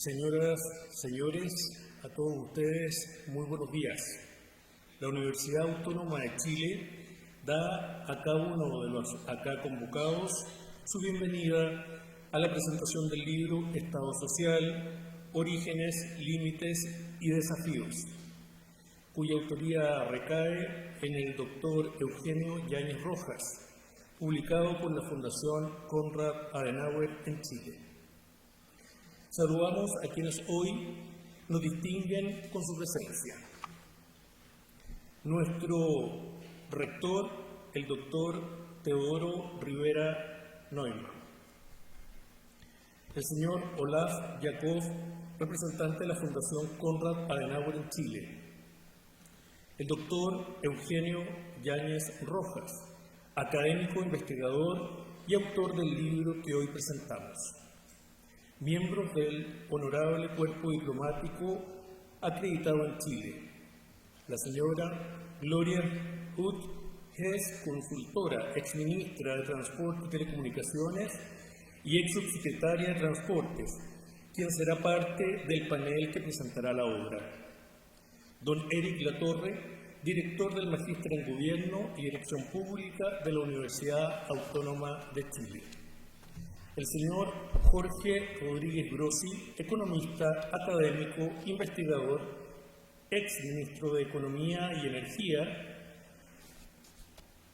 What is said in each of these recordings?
Señoras, señores, a todos ustedes, muy buenos días. La Universidad Autónoma de Chile da a cada uno de los acá convocados su bienvenida a la presentación del libro Estado Social, Orígenes, Límites y Desafíos, cuya autoría recae en el doctor Eugenio Yáñez Rojas, publicado por la Fundación Konrad Adenauer en Chile. Saludamos a quienes hoy nos distinguen con su presencia. Nuestro rector, el doctor Teodoro Rivera Neumann. El señor Olaf Jakob, representante de la Fundación Konrad Adenauer en Chile. El doctor Eugenio Yáñez Rojas, académico, investigador y autor del libro que hoy presentamos. Miembros del honorable cuerpo diplomático acreditado en Chile. La señora Gloria Huth Hess, consultora, exministra de Transporte y Telecomunicaciones y ex subsecretaria de Transportes, quien será parte del panel que presentará la obra. Don Eric Latorre, director del Magíster en Gobierno y Dirección Pública de la Universidad Autónoma de Chile. El señor Jorge Rodríguez Grossi, economista, académico, investigador, ex ministro de Economía y Energía,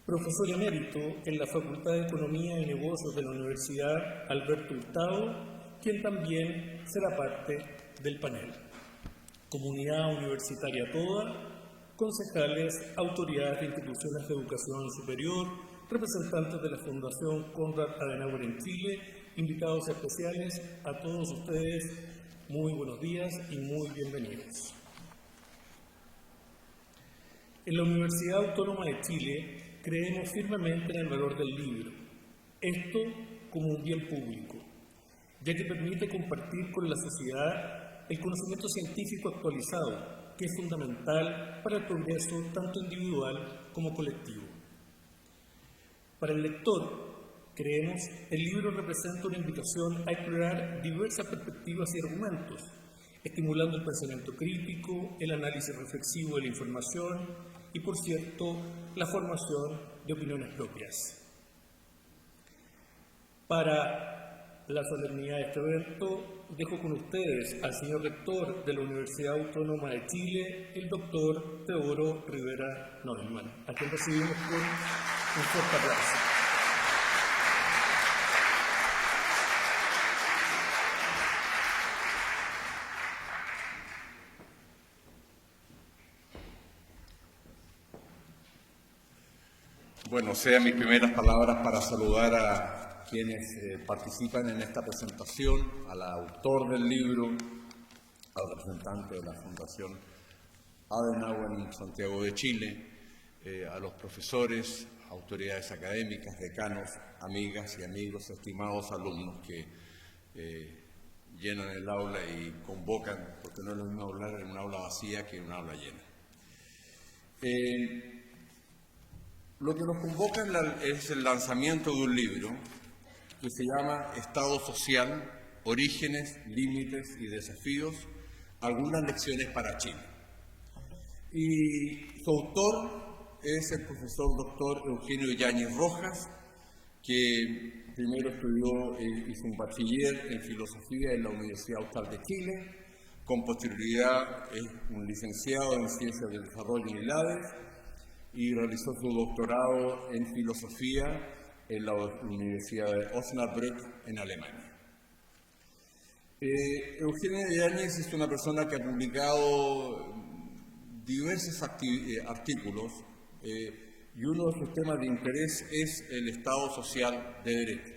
profesor emérito en la Facultad de Economía y Negocios de la Universidad Alberto Hurtado, quien también será parte del panel. Comunidad universitaria toda, concejales, autoridades de instituciones de educación superior, representantes de la Fundación Konrad Adenauer en Chile, invitados especiales, a todos ustedes, muy buenos días y muy bienvenidos. En la Universidad Autónoma de Chile creemos firmemente en el valor del libro, esto como un bien público, ya que permite compartir con la sociedad el conocimiento científico actualizado, que es fundamental para el progreso tanto individual como colectivo. Para el lector, creemos, el libro representa una invitación a explorar diversas perspectivas y argumentos, estimulando el pensamiento crítico, el análisis reflexivo de la información y, por cierto, la formación de opiniones propias. Para la solemnidad de este evento, dejo con ustedes al señor rector de la Universidad Autónoma de Chile, el doctor Teodoro Rivera Neumann, a quien recibimos con un fuerte aplauso. Bueno, sean mis primeras palabras para saludar a quienes participan en esta presentación, al autor del libro, al representante de la Fundación Adenauer en Santiago de Chile, a los profesores, autoridades académicas, decanos, amigas y amigos, estimados alumnos que llenan el aula y convocan, porque no es lo mismo hablar en un aula vacía que en un aula llena. Lo que nos convoca es el lanzamiento de un libro que se llama Estado Social, Orígenes, Límites y Desafíos, algunas lecciones para Chile. Y su autor es el profesor doctor Eugenio Yáñez Rojas, que primero hizo un bachiller en filosofía en la Universidad Austral de Chile, con posterioridad es un licenciado en Ciencias del Desarrollo en ILADES y realizó su doctorado en filosofía en la Universidad de Osnabrück en Alemania. Eugenio Yáñez es una persona que ha publicado diversos artículos y uno de sus temas de interés es el Estado Social de Derecho.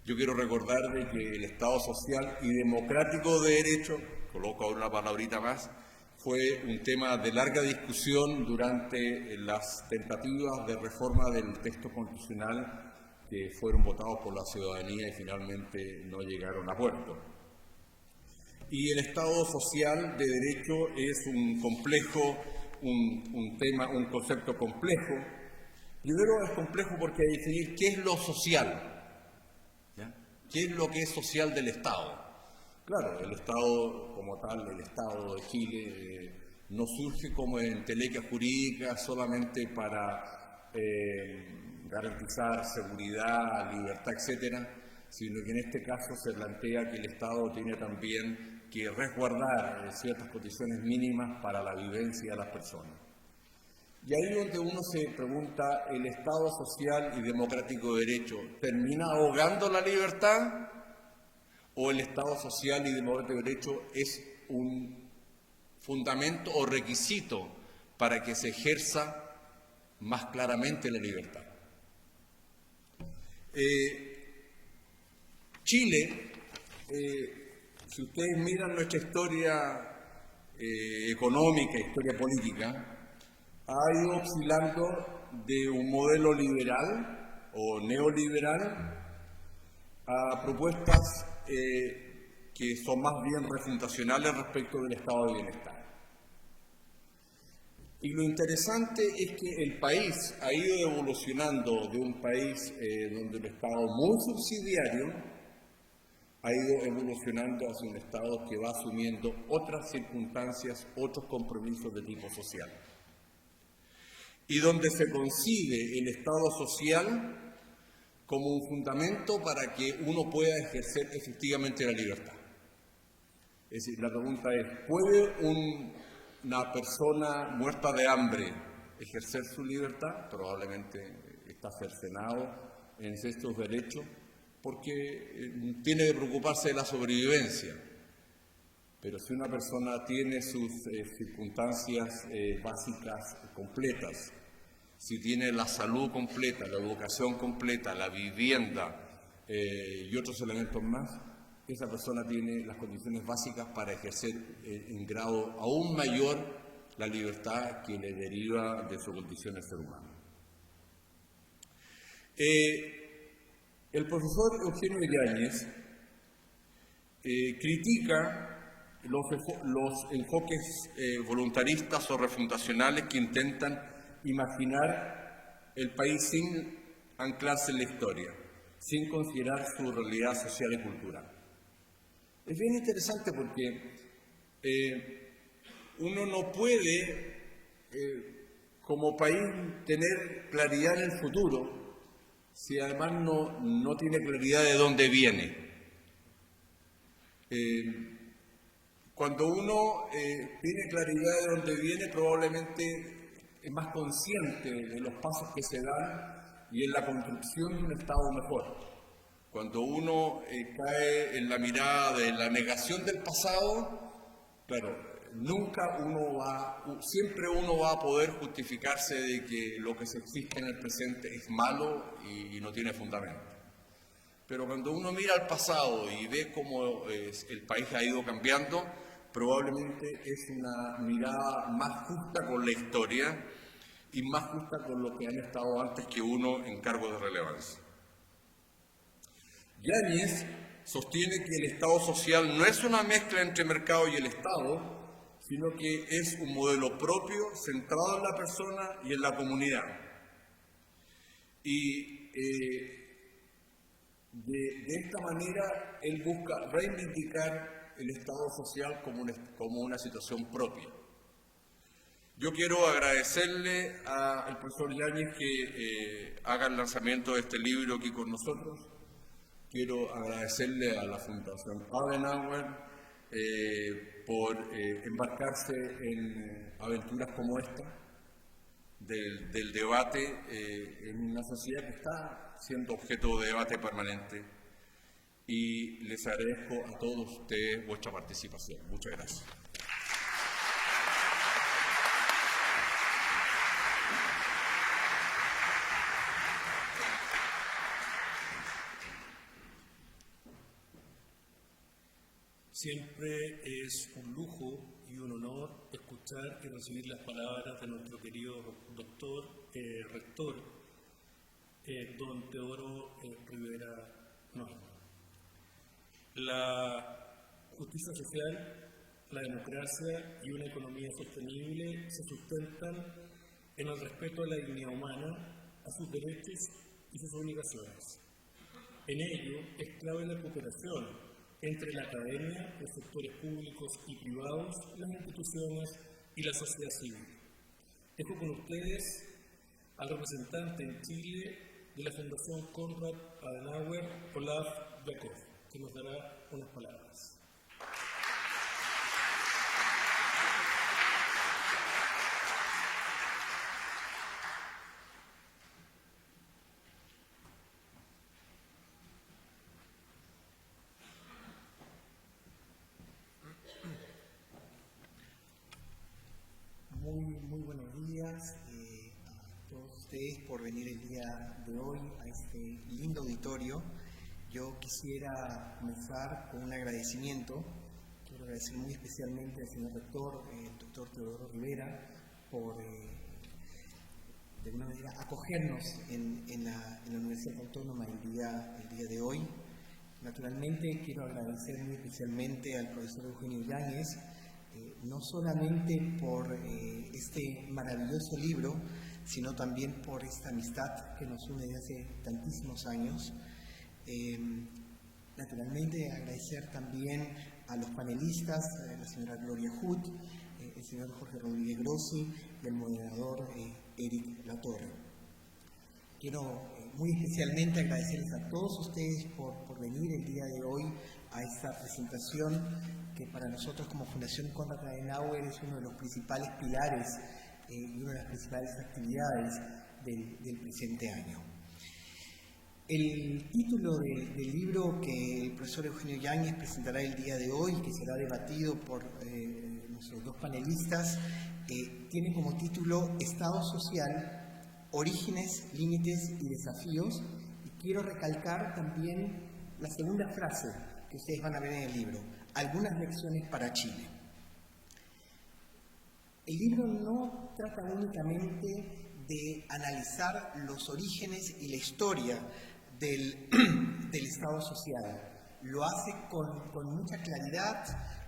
Yo quiero recordar de que el Estado Social y Democrático de Derecho, coloco ahora una palabrita más, fue un tema de larga discusión durante las tentativas de reforma del texto constitucional que fueron votados por la ciudadanía y finalmente no llegaron a puerto. Y el Estado Social de Derecho es un complejo, un concepto complejo. Primero es complejo porque hay que definir qué es lo social, ¿ya? ¿Qué es lo que es social del Estado? Claro, el Estado como tal, el Estado de Chile, no surge como entelequia jurídica solamente para garantizar seguridad, libertad, etcétera, sino que en este caso se plantea que el Estado tiene también que resguardar ciertas condiciones mínimas para la vivencia de las personas. Y ahí donde uno se pregunta, ¿el Estado social y democrático de derecho termina ahogando la libertad? ¿O el Estado social y democrático de derecho es un fundamento o requisito para que se ejerza más claramente la libertad? Chile, si ustedes miran nuestra historia económica, historia política, ha ido oscilando de un modelo liberal o neoliberal a propuestas que son más bien refutacionales respecto del estado de bienestar. Y lo interesante es que el país ha ido evolucionando de un país donde el Estado muy subsidiario ha ido evolucionando hacia un Estado que va asumiendo otras circunstancias, otros compromisos de tipo social. Y donde se concibe el Estado social como un fundamento para que uno pueda ejercer efectivamente la libertad. Es decir, la pregunta es, ¿puede una persona muerta de hambre ejercer su libertad? Probablemente está cercenado en estos derechos porque tiene que preocuparse de la sobrevivencia. Pero si una persona tiene sus circunstancias básicas completas, si tiene la salud completa, la educación completa, la vivienda y otros elementos más, esa persona tiene las condiciones básicas para ejercer en grado aún mayor la libertad que le deriva de su condición de ser humano. El profesor Eugenio Yáñez critica los enfoques voluntaristas o refundacionales que intentan imaginar el país sin anclarse en la historia, sin considerar su realidad social y cultural. Es bien interesante porque uno no puede, como país, tener claridad en el futuro si además no tiene claridad de dónde viene. Cuando uno tiene claridad de dónde viene, probablemente es más consciente de los pasos que se dan y en la construcción de un Estado mejor. Cuando uno cae en la mirada de la negación del pasado, claro, siempre uno va a poder justificarse de que lo que se existe en el presente es malo y no tiene fundamento. Pero cuando uno mira al pasado y ve cómo el país ha ido cambiando, probablemente es una mirada más justa con la historia y más justa con lo que han estado antes que uno en cargos de relevancia. Yáñez sostiene que el Estado social no es una mezcla entre mercado y el Estado, sino que es un modelo propio, centrado en la persona y en la comunidad. Y de esta manera él busca reivindicar el Estado social como una situación propia. Yo quiero agradecerle al profesor Yáñez que haga el lanzamiento de este libro aquí con nosotros. Quiero agradecerle a la Fundación Adenauer por embarcarse en aventuras como esta, del debate en una sociedad que está siendo objeto de debate permanente. Y les agradezco a todos ustedes vuestra participación. Muchas gracias. Siempre es un lujo y un honor escuchar y recibir las palabras de nuestro querido doctor, rector, don Teodoro Rivera Noguera. La justicia social, la democracia y una economía sostenible se sustentan en el respeto a la dignidad humana, a sus derechos y sus obligaciones. En ello es clave la cooperación entre la academia, los sectores públicos y privados, las instituciones y la sociedad civil. Dejo con ustedes al representante en Chile de la Fundación Konrad Adenauer, Olaf Jakob, que nos dará unas palabras. Muy buenos días a todos ustedes por venir el día de hoy a este lindo auditorio. Yo quisiera comenzar con un agradecimiento. Quiero agradecer muy especialmente al señor rector, el doctor Teodoro Rivera, por de alguna manera acogernos en la Universidad Autónoma el día de hoy. Naturalmente quiero agradecer muy especialmente al profesor Eugenio Yáñez, no solamente por este maravilloso libro, sino también por esta amistad que nos une desde hace tantísimos años. Naturalmente agradecer también a los panelistas, la señora Gloria Huth, el señor Jorge Rodríguez Grossi y el moderador Eric Latorre. Quiero muy especialmente agradecerles a todos ustedes por venir el día de hoy a esta presentación que para nosotros como Fundación Konrad Adenauer es uno de los principales pilares y una de las principales actividades del presente año. El título del libro que el profesor Eugenio Yáñez presentará el día de hoy, que será debatido por nuestros dos panelistas, tiene como título Estado Social, Orígenes, Límites y Desafíos. Y quiero recalcar también la segunda frase que ustedes van a ver en el libro: algunas lecciones para Chile. El libro no trata únicamente de analizar los orígenes y la historia del Estado social. Lo hace con mucha claridad,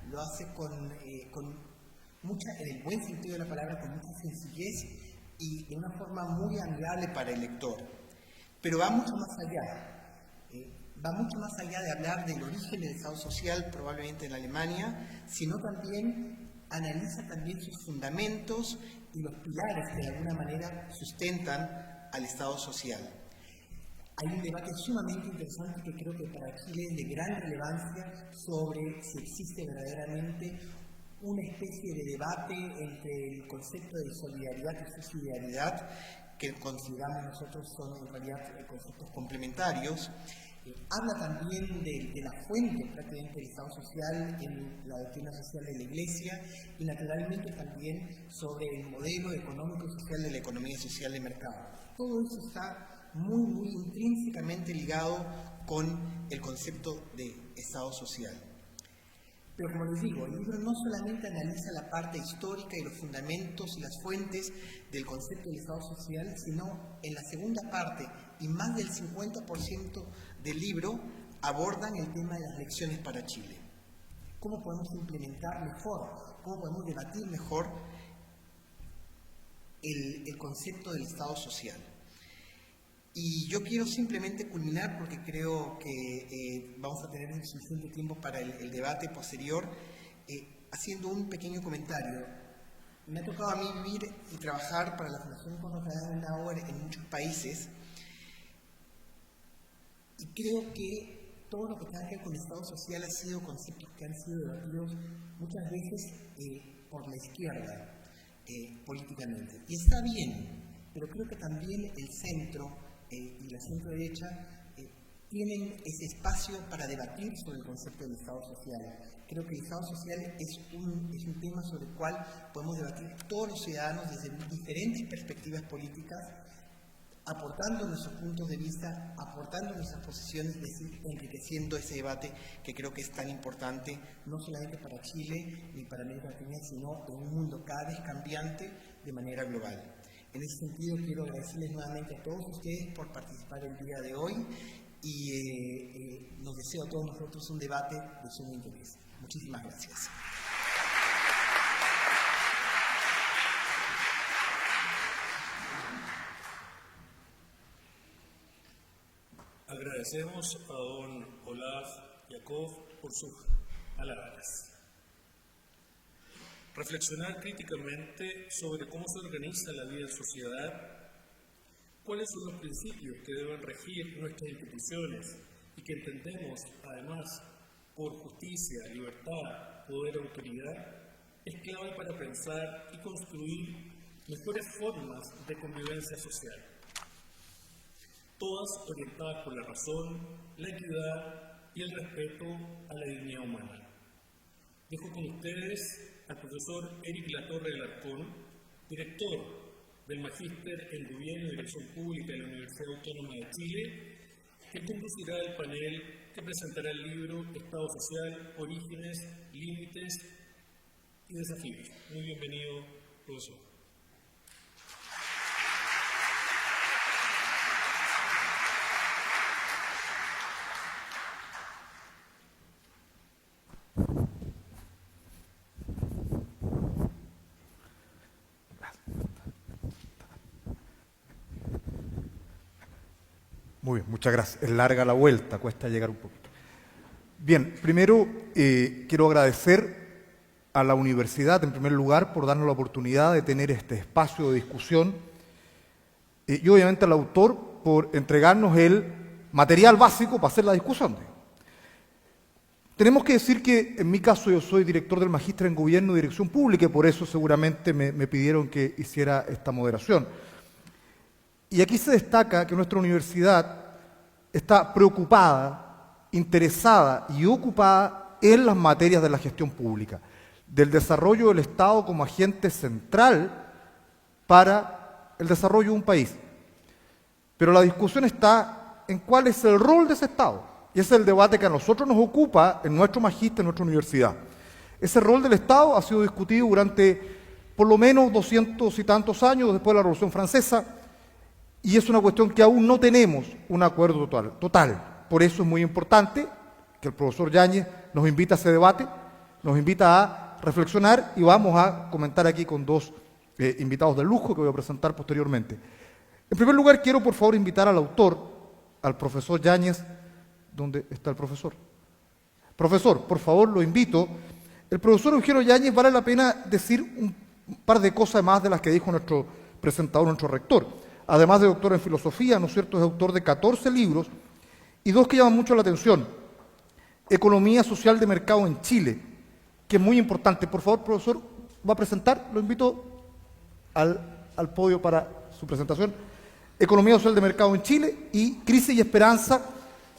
lo hace con mucha, en el buen sentido de la palabra, con mucha sencillez y de una forma muy amigable para el lector. Pero va mucho más allá. Va mucho más allá de hablar del origen del Estado social, probablemente en Alemania, sino también analiza también sus fundamentos y los pilares que de alguna manera sustentan al Estado social. Hay un debate sumamente interesante que creo que para Chile es de gran relevancia sobre si existe verdaderamente una especie de debate entre el concepto de solidaridad y subsidiariedad, que consideramos nosotros son en realidad conceptos complementarios. Habla también de la fuente prácticamente del Estado social en la doctrina social de la Iglesia y naturalmente también sobre el modelo económico y social de la economía social de mercado. Todo eso está muy intrínsecamente ligado con el concepto de Estado social. Pero como les digo, el libro no solamente analiza la parte histórica y los fundamentos y las fuentes del concepto del Estado social, sino en la segunda parte, y más del 50% del libro, abordan el tema de las lecciones para Chile. ¿Cómo podemos implementar mejor, cómo podemos debatir mejor el concepto del Estado social? Y yo quiero simplemente culminar, porque creo que vamos a tener suficiente tiempo para el debate posterior, haciendo un pequeño comentario. Me ha tocado a mí vivir y trabajar para la Fundación Konrad Adenauer en muchos países, y creo que todo lo que tenga que ver con el Estado social ha sido conceptos que han sido debatidos muchas veces por la izquierda políticamente. Y está bien, pero creo que también el centro y la centro-derecha tienen ese espacio para debatir sobre el concepto del Estado social. Creo que el Estado social es un tema sobre el cual podemos debatir todos los ciudadanos desde diferentes perspectivas políticas, aportando nuestros puntos de vista, aportando nuestras posiciones, es decir, enriqueciendo ese debate que creo que es tan importante, no solamente para Chile ni para América Latina, sino en un mundo cada vez cambiante de manera global. En ese sentido, quiero agradecerles nuevamente a todos ustedes por participar el día de hoy y nos deseo a todos nosotros un debate de sumo interés. Muchísimas gracias. Agradecemos a don Olaf Jakob Yakov por sus palabras. Reflexionar críticamente sobre cómo se organiza la vida en sociedad, cuáles son los principios que deben regir nuestras instituciones y que entendemos, además, por justicia, libertad, poder, autoridad, es clave para pensar y construir mejores formas de convivencia social, todas orientadas por la razón, la equidad y el respeto a la dignidad humana. Dejo con ustedes al profesor Eric Latorre Alarcón, director del Magíster en Gobierno y Dirección Pública de la Universidad Autónoma de Chile, que conducirá el panel que presentará el libro Estado Social, Orígenes, Límites y Desafíos. Muy bienvenido, profesor. Muy bien, muchas gracias. Es larga la vuelta, cuesta llegar un poquito. Bien, primero quiero agradecer a la universidad, en primer lugar, por darnos la oportunidad de tener este espacio de discusión y obviamente al autor por entregarnos el material básico para hacer la discusión. Tenemos que decir que en mi caso yo soy director del Magíster en Gobierno y Dirección Pública y por eso seguramente me pidieron que hiciera esta moderación. Y aquí se destaca que nuestra universidad está preocupada, interesada y ocupada en las materias de la gestión pública, del desarrollo del Estado como agente central para el desarrollo de un país. Pero la discusión está en cuál es el rol de ese Estado. Y ese es el debate que a nosotros nos ocupa en nuestro magíster, en nuestra universidad. Ese rol del Estado ha sido discutido durante por lo menos 200 y tantos años después de la Revolución Francesa, y es una cuestión que aún no tenemos un acuerdo total. Por eso es muy importante que el profesor Yáñez nos invita a ese debate, nos invita a reflexionar y vamos a comentar aquí con dos invitados de lujo que voy a presentar posteriormente. En primer lugar, quiero por favor invitar al autor, al profesor Yáñez. ¿Dónde está el profesor? Profesor, por favor, lo invito. El profesor Eugenio Yáñez, vale la pena decir un par de cosas más de las que dijo nuestro presentador, nuestro rector. Además de doctor en filosofía, ¿no es cierto?, es autor de 14 libros y dos que llaman mucho la atención. Economía social de mercado en Chile, que es muy importante. Por favor, profesor, va a presentar, lo invito al podio para su presentación. Economía social de mercado en Chile y Crisis y Esperanza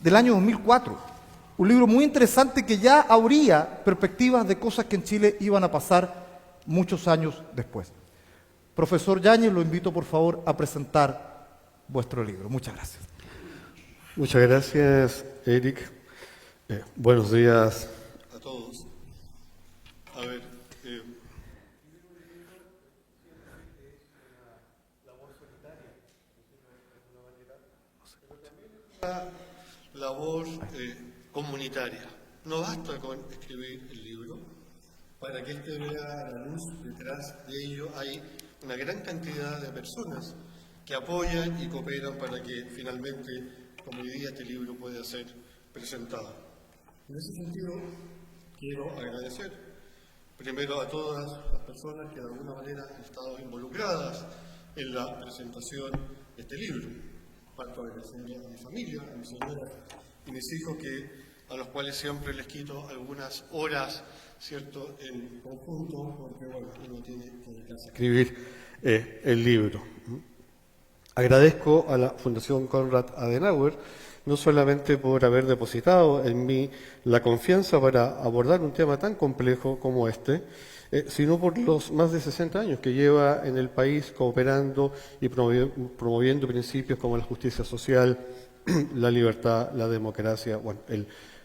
del año 2004. Un libro muy interesante que ya abría perspectivas de cosas que en Chile iban a pasar muchos años después. Profesor Yáñez, lo invito por favor a presentar vuestro libro. Muchas gracias. Muchas gracias, Eric. Buenos días a todos. A ver, labor comunitaria. No basta con escribir el libro. Para que éste vea la luz, detrás de ello hay una gran cantidad de personas que apoyan y cooperan para que finalmente, como hoy día, este libro pueda ser presentado. En ese sentido, quiero agradecer primero a todas las personas que de alguna manera han estado involucradas en la presentación de este libro. Parto agradecer a mi familia, a mi señora y mis hijos, a los cuales siempre les quito algunas horas, ¿cierto?, en conjunto, porque bueno, uno tiene que dedicarse a escribir el libro. Agradezco a la Fundación Konrad Adenauer, no solamente por haber depositado en mí la confianza para abordar un tema tan complejo como este, sino por los más de 60 años que lleva en el país cooperando y promoviendo principios como la justicia social, la libertad, la democracia, bueno,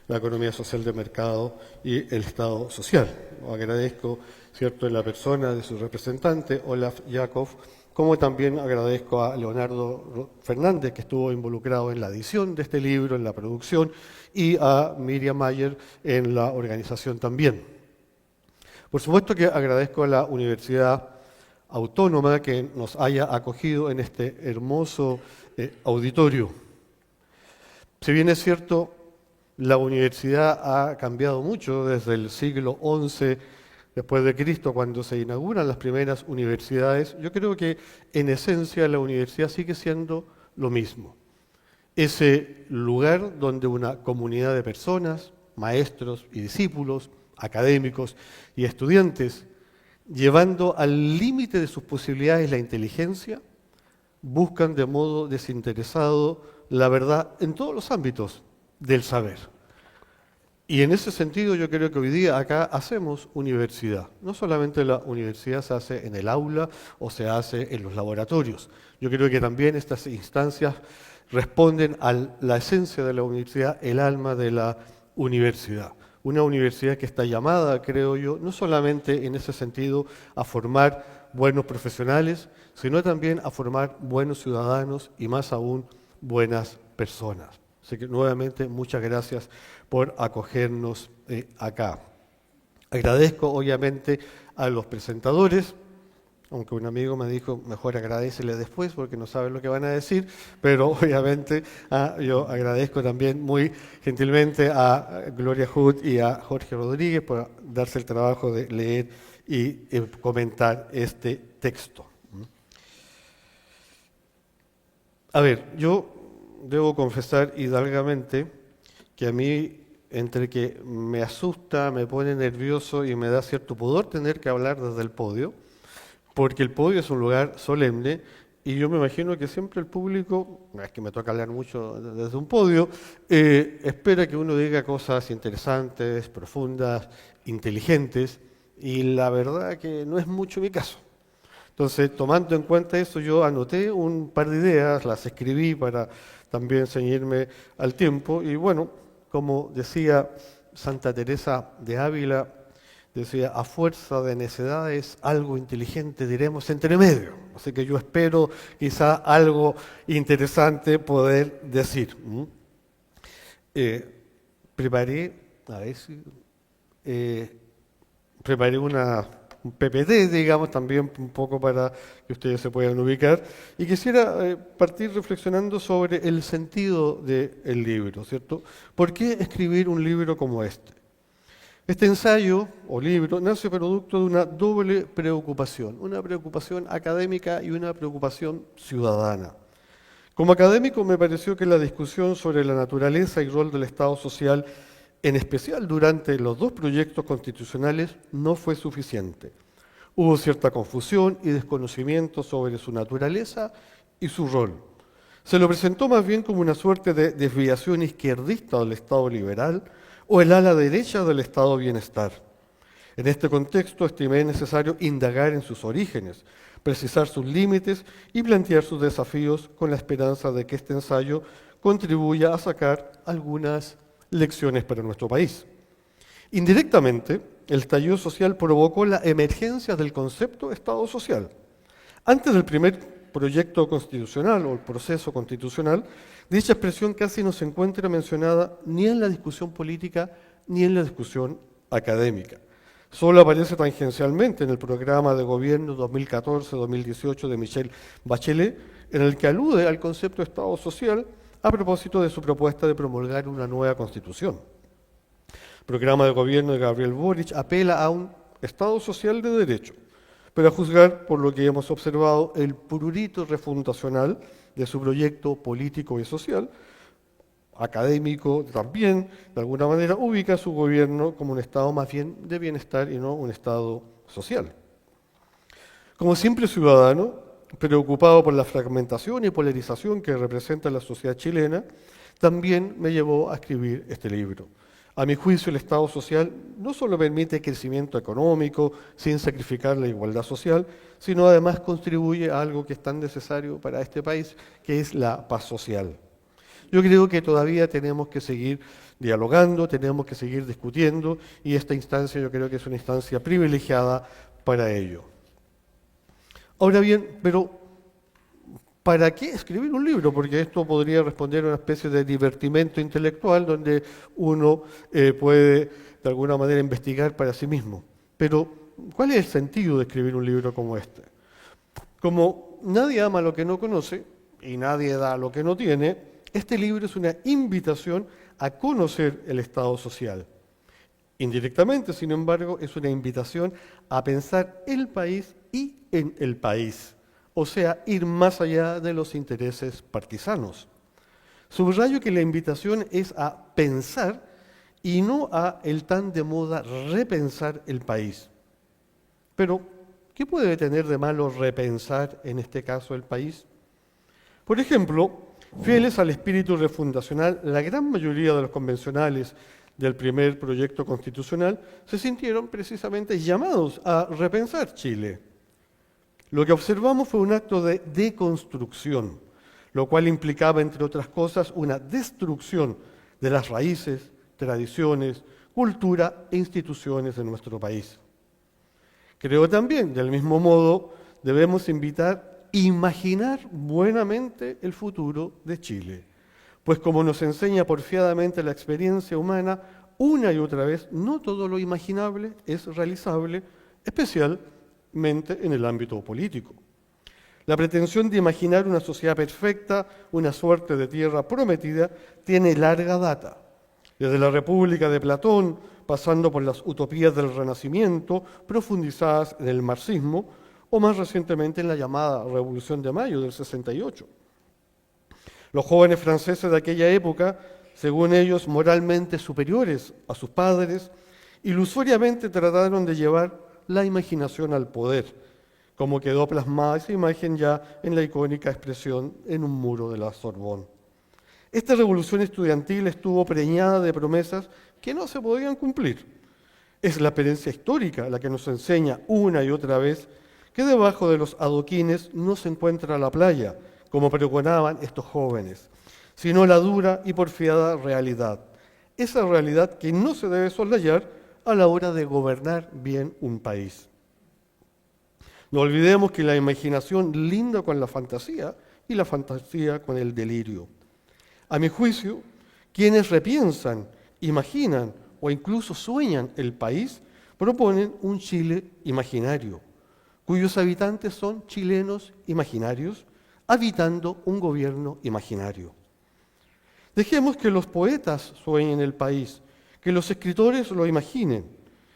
la economía social de mercado y el Estado social. Agradezco, ¿cierto?, en la persona de su representante, Olaf Yakov, como también agradezco a Leonardo Fernández, que estuvo involucrado en la edición de este libro, en la producción, y a Miriam Mayer en la organización también. Por supuesto que agradezco a la Universidad Autónoma que nos haya acogido en este hermoso auditorio. Si bien es cierto, la universidad ha cambiado mucho desde el siglo XI después de Cristo, cuando se inauguran las primeras universidades. Yo creo que en esencia la universidad sigue siendo lo mismo. Ese lugar donde una comunidad de personas, maestros y discípulos, académicos y estudiantes, llevando al límite de sus posibilidades la inteligencia, buscan de modo desinteresado la verdad en todos los ámbitos del saber. Y en ese sentido yo creo que hoy día acá hacemos universidad. No solamente la universidad se hace en el aula o se hace en los laboratorios. Yo creo que también estas instancias responden a la esencia de la universidad, el alma de la universidad. Una universidad que está llamada, creo yo, no solamente en ese sentido a formar buenos profesionales, sino también a formar buenos ciudadanos y más aún buenas personas. Así que nuevamente muchas gracias por acogernos acá. Agradezco obviamente a los presentadores, aunque un amigo me dijo mejor agradécele después porque no saben lo que van a decir, pero obviamente yo agradezco también muy gentilmente a Gloria Hood y a Jorge Rodríguez por darse el trabajo de leer y comentar este texto. A ver, yo debo confesar hidalgamente que a mí, entre que me asusta, me pone nervioso y me da cierto pudor tener que hablar desde el podio, porque el podio es un lugar solemne y yo me imagino que siempre el público, no es que me toca hablar mucho desde un podio, espera que uno diga cosas interesantes, profundas, inteligentes, y la verdad que no es mucho mi caso. Entonces, tomando en cuenta eso, yo anoté un par de ideas, las escribí para también ceñirme al tiempo, y bueno, como decía Santa Teresa de Ávila, decía, a fuerza de necedades, algo inteligente diremos entre medio. Así que yo espero quizá algo interesante poder decir. Preparé un PPT, digamos, también un poco para que ustedes se puedan ubicar. Y quisiera partir reflexionando sobre el sentido del libro, ¿cierto? ¿Por qué escribir un libro como este? Este ensayo o libro nace producto de una doble preocupación, una preocupación académica y una preocupación ciudadana. Como académico me pareció que la discusión sobre la naturaleza y rol del Estado social, en especial durante los dos proyectos constitucionales, no fue suficiente. Hubo cierta confusión y desconocimiento sobre su naturaleza y su rol. Se lo presentó más bien como una suerte de desviación izquierdista del Estado liberal o el ala derecha del Estado bienestar. En este contexto estimé necesario indagar en sus orígenes, precisar sus límites y plantear sus desafíos con la esperanza de que este ensayo contribuya a sacar algunas lecciones para nuestro país. Indirectamente, el estallido social provocó la emergencia del concepto Estado social. Antes del primer proyecto constitucional o el proceso constitucional, dicha expresión casi no se encuentra mencionada ni en la discusión política ni en la discusión académica. Solo aparece tangencialmente en el programa de gobierno 2014-2018 de Michelle Bachelet, en el que alude al concepto de Estado social a propósito de su propuesta de promulgar una nueva constitución. El programa de gobierno de Gabriel Boric apela a un Estado social de derecho, pero a juzgar por lo que hemos observado, el prurito refundacional de su proyecto político y social, académico también, de alguna manera, ubica a su gobierno como un Estado más bien de bienestar y no un Estado social. Como simple ciudadano, preocupado por la fragmentación y polarización que representa la sociedad chilena, también me llevó a escribir este libro. A mi juicio, el Estado social no solo permite crecimiento económico sin sacrificar la igualdad social, sino además contribuye a algo que es tan necesario para este país, que es la paz social. Yo creo que todavía tenemos que seguir dialogando, tenemos que seguir discutiendo, y esta instancia yo creo que es una instancia privilegiada para ello. Ahora bien, pero ¿para qué escribir un libro? Porque esto podría responder a una especie de divertimento intelectual donde uno puede de alguna manera investigar para sí mismo. Pero, ¿cuál es el sentido de escribir un libro como este? Como nadie ama lo que no conoce y nadie da lo que no tiene, este libro es una invitación a conocer el Estado social. Indirectamente, sin embargo, es una invitación a pensar el país y en el país, o sea, ir más allá de los intereses partisanos. Subrayo que la invitación es a pensar y no a el tan de moda repensar el país. Pero, ¿qué puede tener de malo repensar en este caso el país? Por ejemplo, fieles al espíritu refundacional, la gran mayoría de los convencionales del primer proyecto constitucional se sintieron precisamente llamados a repensar Chile. Lo que observamos fue un acto de deconstrucción, lo cual implicaba, entre otras cosas, una destrucción de las raíces, tradiciones, cultura e instituciones de nuestro país. Creo también, del mismo modo, debemos invitar a imaginar buenamente el futuro de Chile, pues como nos enseña porfiadamente la experiencia humana, una y otra vez, no todo lo imaginable es realizable, especialmente en el ámbito político. La pretensión de imaginar una sociedad perfecta, una suerte de tierra prometida, tiene larga data. Desde la República de Platón, pasando por las utopías del Renacimiento, profundizadas en el marxismo, o más recientemente en la llamada Revolución de Mayo del 68. Los jóvenes franceses de aquella época, según ellos moralmente superiores a sus padres, ilusoriamente trataron de llevar la imaginación al poder, como quedó plasmada esa imagen ya en la icónica expresión en un muro de la Sorbonne. Esta revolución estudiantil estuvo preñada de promesas que no se podían cumplir. Es la experiencia histórica la que nos enseña una y otra vez que debajo de los adoquines no se encuentra la playa, como pregonaban estos jóvenes, sino la dura y porfiada realidad. Esa realidad que no se debe soslayar a la hora de gobernar bien un país. No olvidemos que la imaginación linda con la fantasía y la fantasía con el delirio. A mi juicio, quienes repiensan, imaginan o incluso sueñan el país, proponen un Chile imaginario, cuyos habitantes son chilenos imaginarios, habitando un gobierno imaginario. Dejemos que los poetas sueñen el país, que los escritores lo imaginen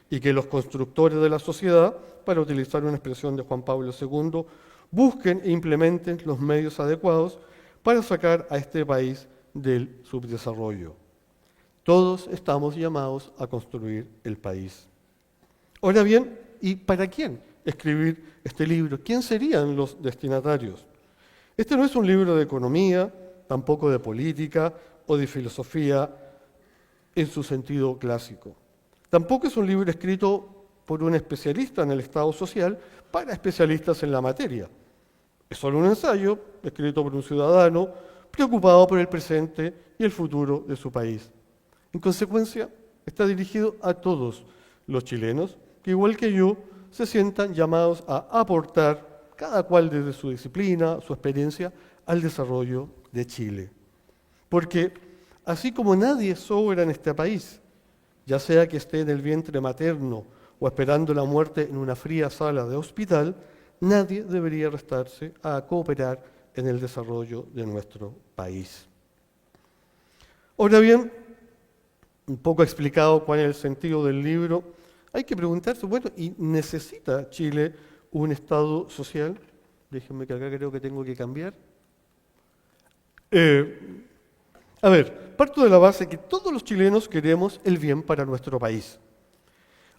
y que los constructores de la sociedad, para utilizar una expresión de Juan Pablo II, busquen e implementen los medios adecuados para sacar a este país del subdesarrollo. Todos estamos llamados a construir el país. Ahora bien, ¿y para quién escribir este libro? ¿Quién serían los destinatarios? Este no es un libro de economía, tampoco de política o de filosofía en su sentido clásico. Tampoco es un libro escrito por un especialista en el Estado social para especialistas en la materia. Es solo un ensayo escrito por un ciudadano preocupado por el presente y el futuro de su país. En consecuencia, está dirigido a todos los chilenos que, igual que yo, se sientan llamados a aportar, cada cual desde su disciplina, su experiencia, al desarrollo de Chile. Porque así como nadie sobra en este país, ya sea que esté en el vientre materno o esperando la muerte en una fría sala de hospital, nadie debería restarse a cooperar en el desarrollo de nuestro país. Ahora bien, un poco explicado cuál es el sentido del libro, hay que preguntarse, bueno, ¿y necesita Chile un Estado social? Déjenme que acá creo que tengo que cambiar. Parto de la base que todos los chilenos queremos el bien para nuestro país.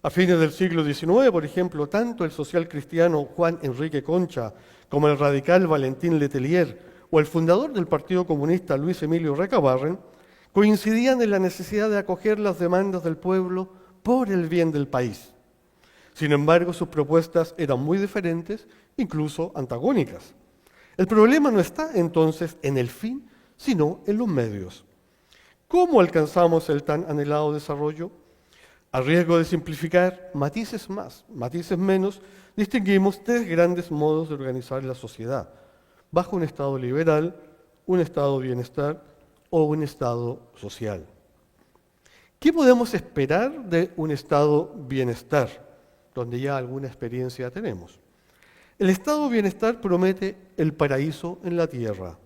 A fines del siglo XIX, por ejemplo, tanto el social cristiano Juan Enrique Concha como el radical Valentín Letelier o el fundador del Partido Comunista Luis Emilio Recabarren coincidían en la necesidad de acoger las demandas del pueblo por el bien del país. Sin embargo, sus propuestas eran muy diferentes, incluso antagónicas. El problema no está entonces en el fin, sino en los medios. ¿Cómo alcanzamos el tan anhelado desarrollo? A riesgo de simplificar, matices más, matices menos, distinguimos tres grandes modos de organizar la sociedad: bajo un Estado liberal, un Estado de bienestar o un Estado social. ¿Qué podemos esperar de un Estado bienestar, donde ya alguna experiencia tenemos? El Estado bienestar promete el paraíso en la tierra,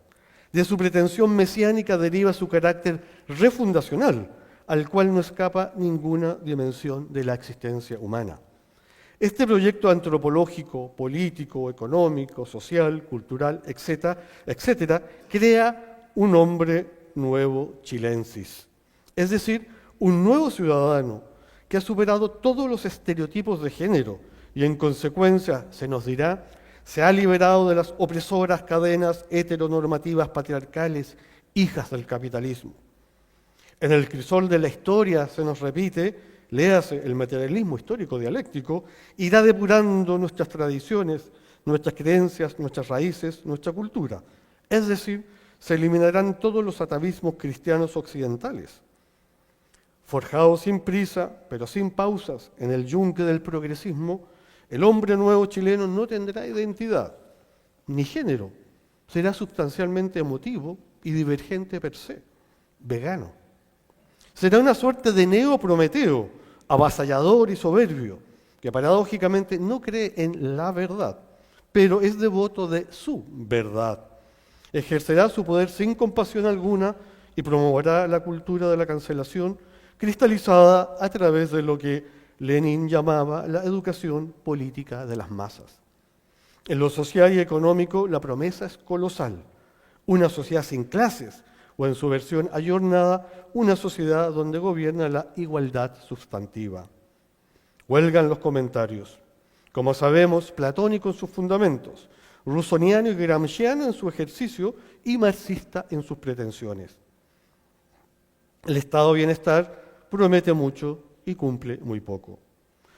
De su pretensión mesiánica deriva su carácter refundacional, al cual no escapa ninguna dimensión de la existencia humana. Este proyecto antropológico, político, económico, social, cultural, etcétera, crea un hombre nuevo chilensis, es decir, un nuevo ciudadano que ha superado todos los estereotipos de género y en consecuencia, se nos dirá, se ha liberado de las opresoras cadenas heteronormativas patriarcales, hijas del capitalismo. En el crisol de la historia se nos repite, léase el materialismo histórico dialéctico, irá depurando nuestras tradiciones, nuestras creencias, nuestras raíces, nuestra cultura. Es decir, se eliminarán todos los atavismos cristianos occidentales. Forjado sin prisa, pero sin pausas, en el yunque del progresismo, el hombre nuevo chileno no tendrá identidad, ni género. Será sustancialmente emotivo y divergente per se, vegano. Será una suerte de neo-prometeo, avasallador y soberbio, que paradójicamente no cree en la verdad, pero es devoto de su verdad. Ejercerá su poder sin compasión alguna y promoverá la cultura de la cancelación, cristalizada a través de lo que Lenin llamaba la educación política de las masas. En lo social y económico, la promesa es colosal. Una sociedad sin clases, o en su versión ayornada, una sociedad donde gobierna la igualdad sustantiva. Huelgan los comentarios. Como sabemos, platónico en sus fundamentos, rusoniano y gramsciano en su ejercicio y marxista en sus pretensiones. El estado de bienestar promete mucho y cumple muy poco.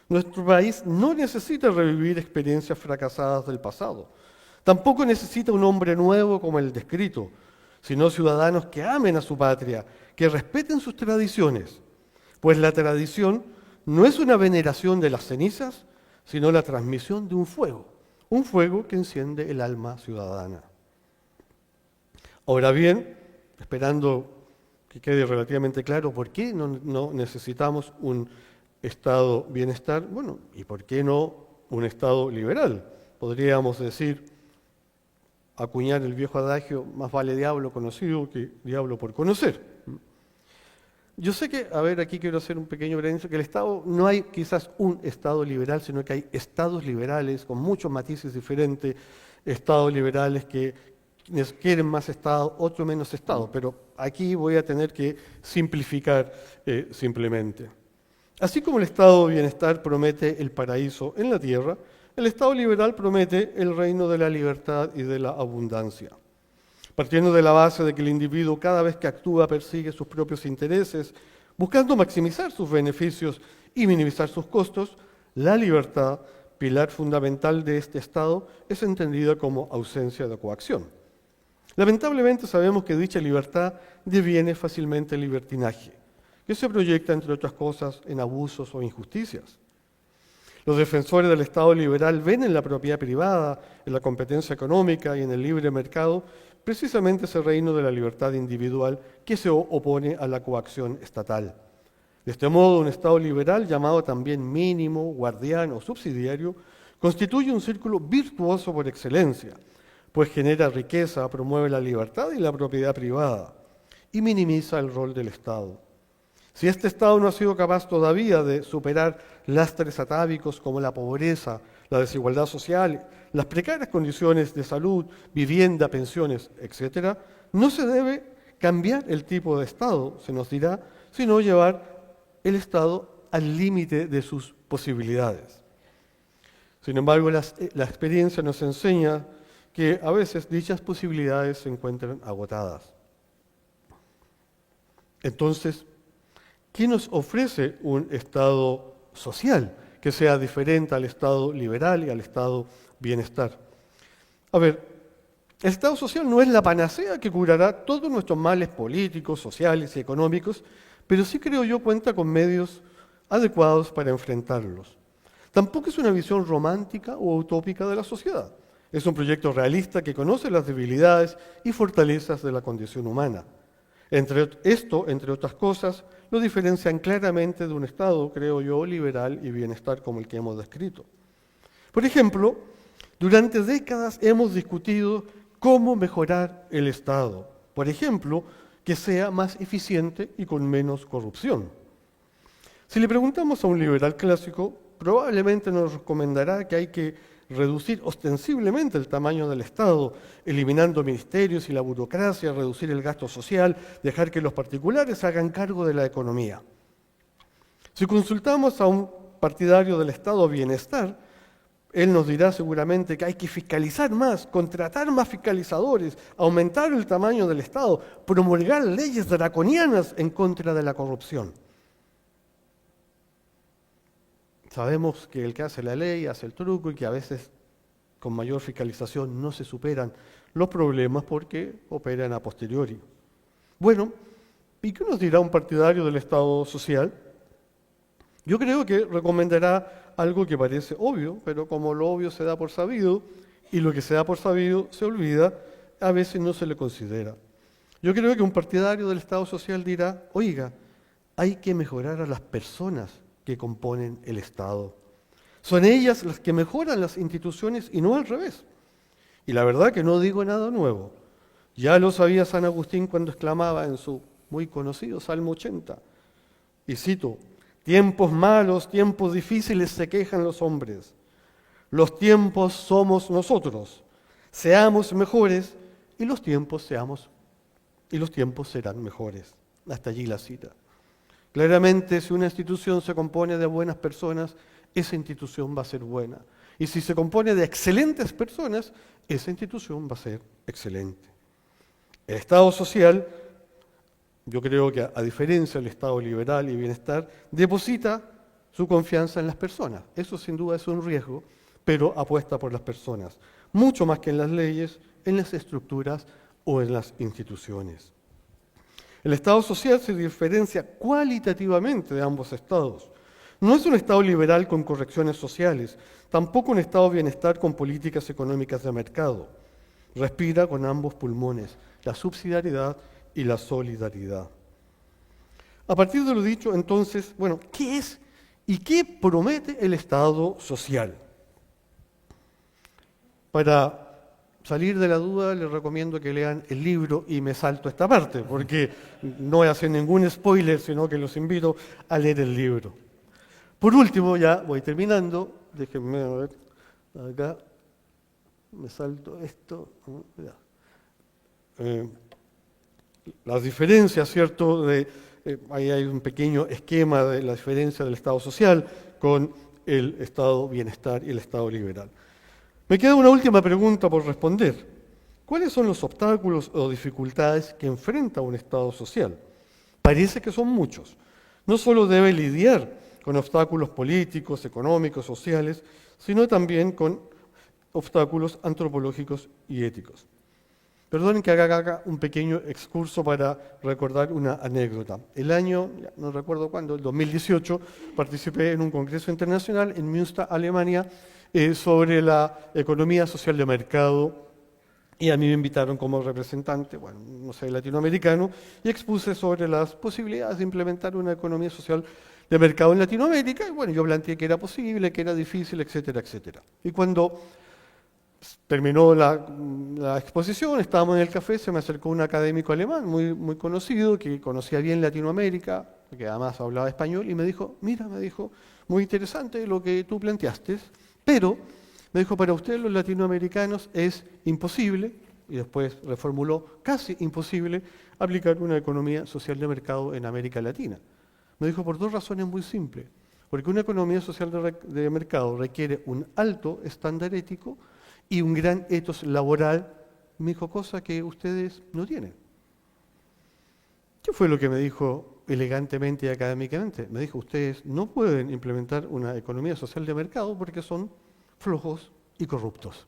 Nuestro país no necesita revivir experiencias fracasadas del pasado. Tampoco necesita un hombre nuevo como el descrito, sino ciudadanos que amen a su patria, que respeten sus tradiciones, pues la tradición no es una veneración de las cenizas, sino la transmisión de un fuego que enciende el alma ciudadana. Ahora bien, esperando que quede relativamente claro por qué no necesitamos un estado bienestar, bueno, y por qué no un estado liberal. Podríamos decir, acuñar el viejo adagio, más vale diablo conocido que diablo por conocer. Yo sé que, aquí quiero hacer un pequeño paréntesis, que el Estado, no hay quizás un Estado liberal, sino que hay estados liberales con muchos matices diferentes, estados liberales que quieren más Estado, otros menos Estado, pero aquí voy a tener que simplificar simplemente. Así como el Estado de bienestar promete el paraíso en la tierra, el Estado liberal promete el reino de la libertad y de la abundancia. Partiendo de la base de que el individuo cada vez que actúa persigue sus propios intereses, buscando maximizar sus beneficios y minimizar sus costos, la libertad, pilar fundamental de este Estado, es entendida como ausencia de coacción. Lamentablemente sabemos que dicha libertad deviene fácilmente libertinaje, que se proyecta, entre otras cosas, en abusos o injusticias. Los defensores del Estado liberal ven en la propiedad privada, en la competencia económica y en el libre mercado precisamente ese reino de la libertad individual que se opone a la coacción estatal. De este modo, un Estado liberal, llamado también mínimo, guardián o subsidiario, constituye un círculo virtuoso por excelencia, pues genera riqueza, promueve la libertad y la propiedad privada y minimiza el rol del Estado. Si este Estado no ha sido capaz todavía de superar lastres atávicos como la pobreza, la desigualdad social, las precarias condiciones de salud, vivienda, pensiones, etc., no se debe cambiar el tipo de Estado, se nos dirá, sino llevar el Estado al límite de sus posibilidades. Sin embargo, la experiencia nos enseña que a veces dichas posibilidades se encuentran agotadas. Entonces, ¿qué nos ofrece un Estado social que sea diferente al Estado liberal y al Estado bienestar? A ver, el Estado social no es la panacea que curará todos nuestros males políticos, sociales y económicos, pero sí, creo yo, cuenta con medios adecuados para enfrentarlos. Tampoco es una visión romántica o utópica de la sociedad. Es un proyecto realista que conoce las debilidades y fortalezas de la condición humana. Entre otras cosas, lo diferencian claramente de un Estado, creo yo, liberal y bienestar como el que hemos descrito. Por ejemplo, durante décadas hemos discutido cómo mejorar el Estado. Por ejemplo, que sea más eficiente y con menos corrupción. Si le preguntamos a un liberal clásico, probablemente nos recomendará que hay que reducir ostensiblemente el tamaño del Estado, eliminando ministerios y la burocracia, reducir el gasto social, dejar que los particulares hagan cargo de la economía. Si consultamos a un partidario del Estado bienestar, él nos dirá seguramente que hay que fiscalizar más, contratar más fiscalizadores, aumentar el tamaño del Estado, promulgar leyes draconianas en contra de la corrupción. Sabemos que el que hace la ley hace el truco y que a veces con mayor fiscalización no se superan los problemas porque operan a posteriori. Bueno, ¿y qué nos dirá un partidario del Estado social? Yo creo que recomendará algo que parece obvio, pero como lo obvio se da por sabido y lo que se da por sabido se olvida, a veces no se le considera. Yo creo que un partidario del Estado social dirá, oiga, hay que mejorar a las personas que componen el Estado. Son ellas las que mejoran las instituciones y no al revés. Y la verdad que no digo nada nuevo. Ya lo sabía San Agustín cuando exclamaba en su muy conocido Salmo 80. Y cito, tiempos malos, tiempos difíciles se quejan los hombres. Los tiempos somos nosotros. Seamos mejores y los tiempos serán mejores. Hasta allí la cita. Claramente, si una institución se compone de buenas personas, esa institución va a ser buena. Y si se compone de excelentes personas, esa institución va a ser excelente. El Estado social, yo creo que a diferencia del Estado liberal y bienestar, deposita su confianza en las personas. Eso sin duda es un riesgo, pero apuesta por las personas. Mucho más que en las leyes, en las estructuras o en las instituciones. El Estado social se diferencia cualitativamente de ambos estados. No es un Estado liberal con correcciones sociales, tampoco un Estado de bienestar con políticas económicas de mercado. Respira con ambos pulmones, la subsidiariedad y la solidaridad. A partir de lo dicho, entonces, bueno, ¿qué es y qué promete el Estado social? Para salir de la duda, les recomiendo que lean el libro y me salto esta parte, porque no voy a hacer ningún spoiler, sino que los invito a leer el libro. Por último, ya voy terminando, déjenme a ver, acá, me salto esto, las diferencias, ¿cierto? Ahí hay un pequeño esquema de la diferencia del Estado social con el Estado bienestar y el Estado liberal. Me queda una última pregunta por responder. ¿Cuáles son los obstáculos o dificultades que enfrenta un Estado social? Parece que son muchos. No solo debe lidiar con obstáculos políticos, económicos, sociales, sino también con obstáculos antropológicos y éticos. Perdonen que haga un pequeño excurso para recordar una anécdota. El año, no recuerdo cuándo, el 2018, participé en un congreso internacional en Münster, Alemania, sobre la economía social de mercado, y a mí me invitaron como representante, bueno, no sé, latinoamericano, y expuse sobre las posibilidades de implementar una economía social de mercado en Latinoamérica, y bueno, yo planteé que era posible, que era difícil, etcétera, etcétera. Y cuando terminó la exposición, estábamos en el café, se me acercó un académico alemán muy conocido, que conocía bien Latinoamérica, que además hablaba español, y me dijo, mira, me dijo, muy interesante lo que tú planteaste, pero, me dijo, para ustedes los latinoamericanos es imposible, y después reformuló, casi imposible, aplicar una economía social de mercado en América Latina. Me dijo por dos razones muy simples. Porque una economía social de mercado requiere un alto estándar ético y un gran ethos laboral, me dijo, cosa que ustedes no tienen. ¿Qué fue lo que me dijo elegantemente y académicamente? Me dijo, ustedes no pueden implementar una economía social de mercado porque son flojos y corruptos.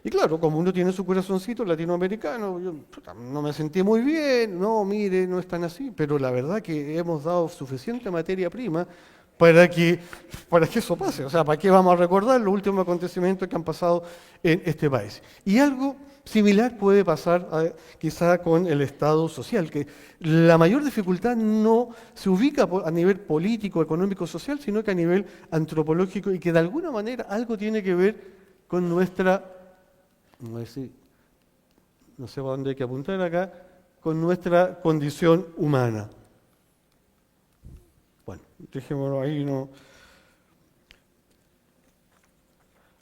Y claro, como uno tiene su corazoncito latinoamericano, yo no me sentí muy bien, no, mire, no es tan así, pero la verdad que hemos dado suficiente materia prima para que eso pase. O sea, ¿para qué vamos a recordar los últimos acontecimientos que han pasado en este país? Y algo similar puede pasar quizá con el Estado social, que la mayor dificultad no se ubica a nivel político, económico, social, sino que a nivel antropológico y que de alguna manera algo tiene que ver con nuestra, no sé a dónde hay que apuntar acá, con nuestra condición humana. Bueno, dejémoslo ahí, no.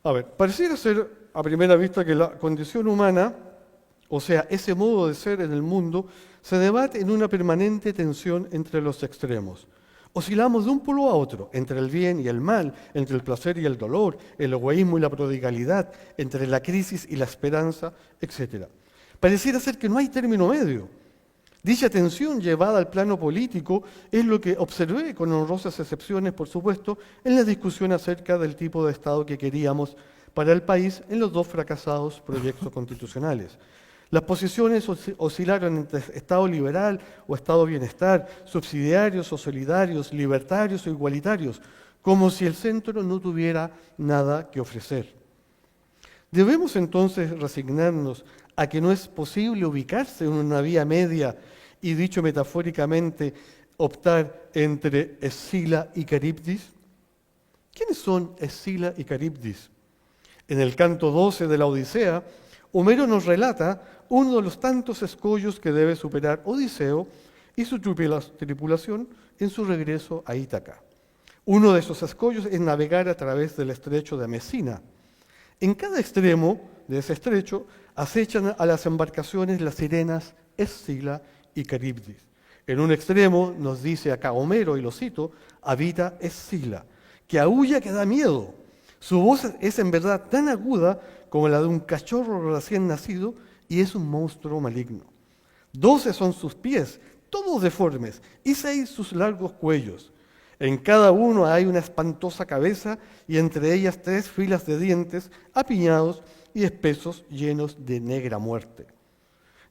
A ver, pareciera ser a primera vista que la condición humana, o sea, ese modo de ser en el mundo, se debate en una permanente tensión entre los extremos. Oscilamos de un polo a otro, entre el bien y el mal, entre el placer y el dolor, el egoísmo y la prodigalidad, entre la crisis y la esperanza, etc. Pareciera ser que no hay término medio. Dicha tensión llevada al plano político es lo que observé, con honrosas excepciones, por supuesto, en la discusión acerca del tipo de Estado que queríamos para el país en los dos fracasados proyectos constitucionales. Las posiciones oscilaron entre Estado liberal o Estado bienestar, subsidiarios o solidarios, libertarios o igualitarios, como si el centro no tuviera nada que ofrecer. ¿Debemos entonces resignarnos a que no es posible ubicarse en una vía media y, dicho metafóricamente, optar entre Escila y Caribdis? ¿Quiénes son Escila y Caribdis? En el canto 12 de la Odisea, Homero nos relata uno de los tantos escollos que debe superar Odiseo y su tripulación en su regreso a Ítaca. Uno de esos escollos es navegar a través del estrecho de Mesina. En cada extremo de ese estrecho acechan a las embarcaciones las sirenas Escila y Caribdis. En un extremo, nos dice acá Homero, y lo cito, habita Escila, que aúlla que da miedo. Su voz es en verdad tan aguda como la de un cachorro recién nacido y es un monstruo maligno. 12 son sus pies, todos deformes, y 6 sus largos cuellos. En cada uno hay una espantosa cabeza y entre ellas 3 filas de dientes apiñados y espesos, llenos de negra muerte.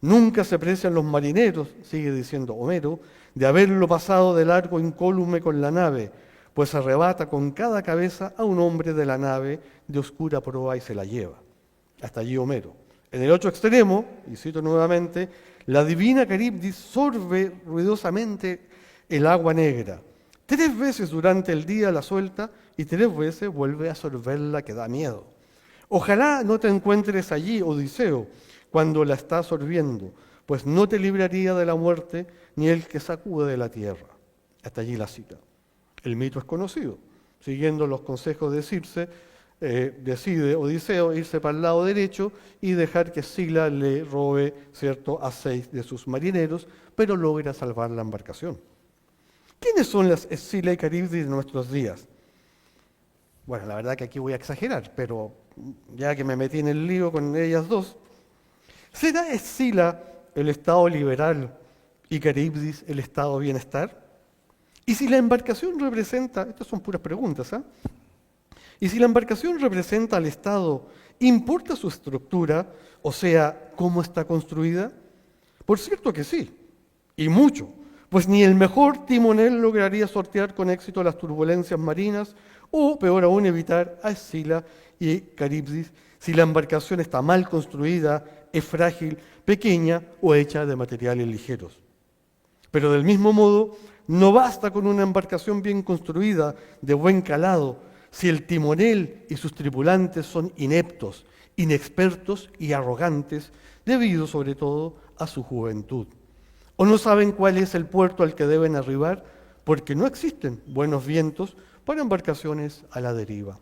Nunca se precian los marineros, sigue diciendo Homero, de haberlo pasado de largo incólume con la nave, pues arrebata con cada cabeza a un hombre de la nave de oscura proa y se la lleva. Hasta allí Homero. En el otro extremo, y cito nuevamente, la divina Caribdis sorbe ruidosamente el agua negra. 3 veces durante el día la suelta y 3 veces vuelve a sorberla, que da miedo. Ojalá no te encuentres allí, Odiseo, cuando la está sorbiendo, pues no te libraría de la muerte ni el que sacude de la tierra. Hasta allí la cita. El mito es conocido. Siguiendo los consejos de Circe, decide Odiseo irse para el lado derecho y dejar que Escila le robe, ¿cierto?, a 6 de sus marineros, pero logra salvar la embarcación. ¿Quiénes son las Escila y Caribdis de nuestros días? Bueno, la verdad que aquí voy a exagerar, pero ya que me metí en el lío con ellas dos, ¿será Escila el estado liberal y Caribdis el estado bienestar? Y si la embarcación representa, estas son puras preguntas, ¿eh? Y si la embarcación representa al Estado, ¿importa su estructura, o sea, cómo está construida? Por cierto que sí, y mucho, pues ni el mejor timonel lograría sortear con éxito las turbulencias marinas, o peor aún evitar a Escila y Caribdis si la embarcación está mal construida, es frágil, pequeña o hecha de materiales ligeros. Pero del mismo modo, no basta con una embarcación bien construida, de buen calado, si el timonel y sus tripulantes son ineptos, inexpertos y arrogantes, debido sobre todo a su juventud. O no saben cuál es el puerto al que deben arribar, porque no existen buenos vientos para embarcaciones a la deriva.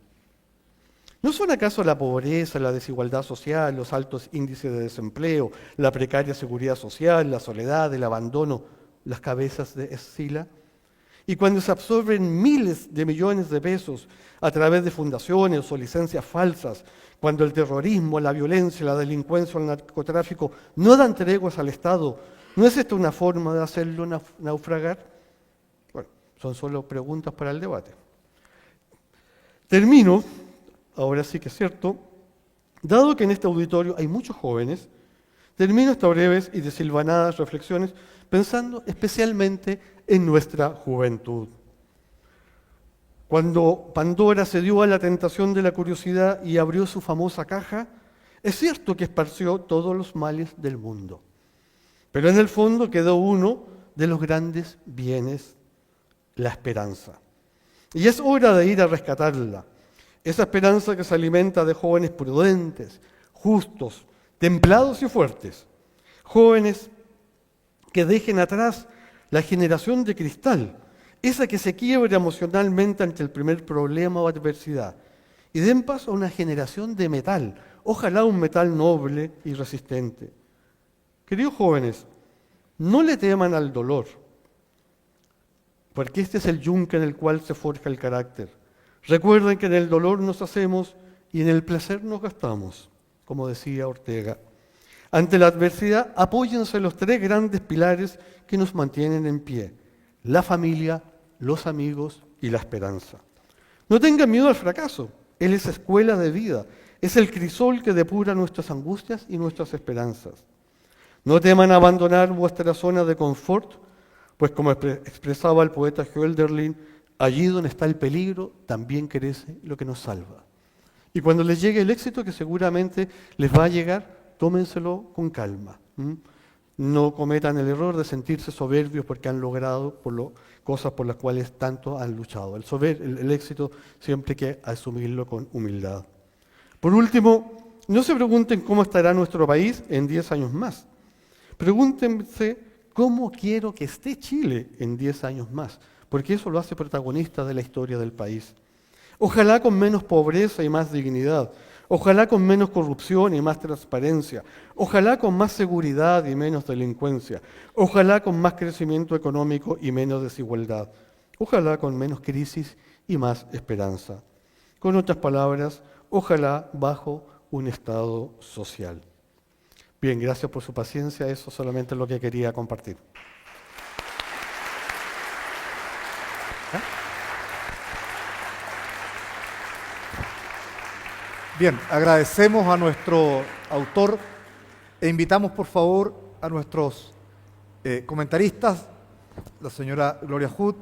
¿No son acaso la pobreza, la desigualdad social, los altos índices de desempleo, la precaria seguridad social, la soledad, el abandono, las cabezas de Escila? Y cuando se absorben miles de millones de pesos a través de fundaciones o licencias falsas, cuando el terrorismo, la violencia, la delincuencia o el narcotráfico no dan treguas al Estado, ¿no es esta una forma de hacerlo naufragar? Bueno, son solo preguntas para el debate. Termino, ahora sí que es cierto, dado que en este auditorio hay muchos jóvenes, termino estas breves y desilvanadas reflexiones pensando especialmente en nuestra juventud. Cuando Pandora cedió a la tentación de la curiosidad y abrió su famosa caja, es cierto que esparció todos los males del mundo, pero en el fondo quedó uno de los grandes bienes, la esperanza. Y es hora de ir a rescatarla, esa esperanza que se alimenta de jóvenes prudentes, justos, templados y fuertes. Jóvenes que dejen atrás la generación de cristal, esa que se quiebra emocionalmente ante el primer problema o adversidad, y den paso a una generación de metal, ojalá un metal noble y resistente. Queridos jóvenes, no le teman al dolor, porque este es el yunque en el cual se forja el carácter. Recuerden que en el dolor nos hacemos y en el placer nos gastamos, como decía Ortega. Ante la adversidad, apóyense en los 3 grandes pilares que nos mantienen en pie: la familia, los amigos y la esperanza. No tengan miedo al fracaso, él es escuela de vida, es el crisol que depura nuestras angustias y nuestras esperanzas. No teman abandonar vuestra zona de confort, pues como expresaba el poeta Hölderlin, allí donde está el peligro, también crece lo que nos salva. Y cuando les llegue el éxito, que seguramente les va a llegar, tómenselo con calma. No cometan el error de sentirse soberbios porque han logrado cosas por las cuales tanto han luchado. El éxito siempre hay que asumirlo con humildad. Por último, no se pregunten cómo estará nuestro país en 10 años más. Pregúntense cómo quiero que esté Chile en 10 años más, porque eso lo hace protagonista de la historia del país. Ojalá con menos pobreza y más dignidad. Ojalá con menos corrupción y más transparencia. Ojalá con más seguridad y menos delincuencia. Ojalá con más crecimiento económico y menos desigualdad. Ojalá con menos crisis y más esperanza. Con otras palabras, ojalá bajo un Estado social. Bien, gracias por su paciencia. Eso solamente es lo que quería compartir. Bien, agradecemos a nuestro autor e invitamos por favor a nuestros comentaristas, la señora Gloria Hood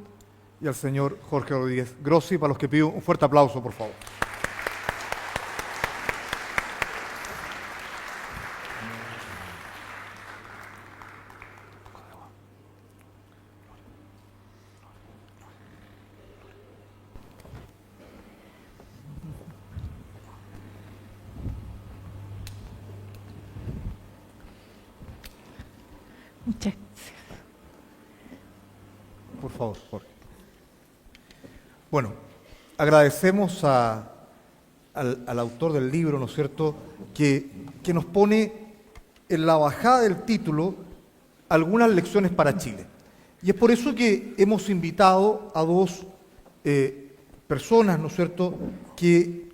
y al señor Jorge Rodríguez Grossi, para los que pido un fuerte aplauso, por favor. Muchas gracias. Por favor, Jorge. Bueno, agradecemos al autor del libro, ¿no es cierto?, que nos pone en la bajada del título algunas lecciones para Chile. Y es por eso que hemos invitado a 2 personas, ¿no es cierto?, que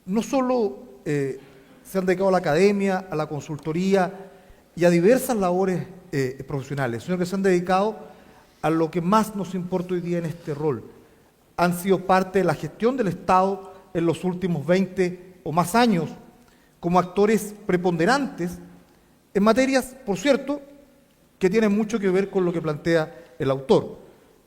no solo se han dedicado a la academia, a la consultoría y a diversas labores profesionales, sino que se han dedicado a lo que más nos importa hoy día en este rol. Han sido parte de la gestión del Estado en los últimos 20 o más años, como actores preponderantes en materias, por cierto, que tienen mucho que ver con lo que plantea el autor.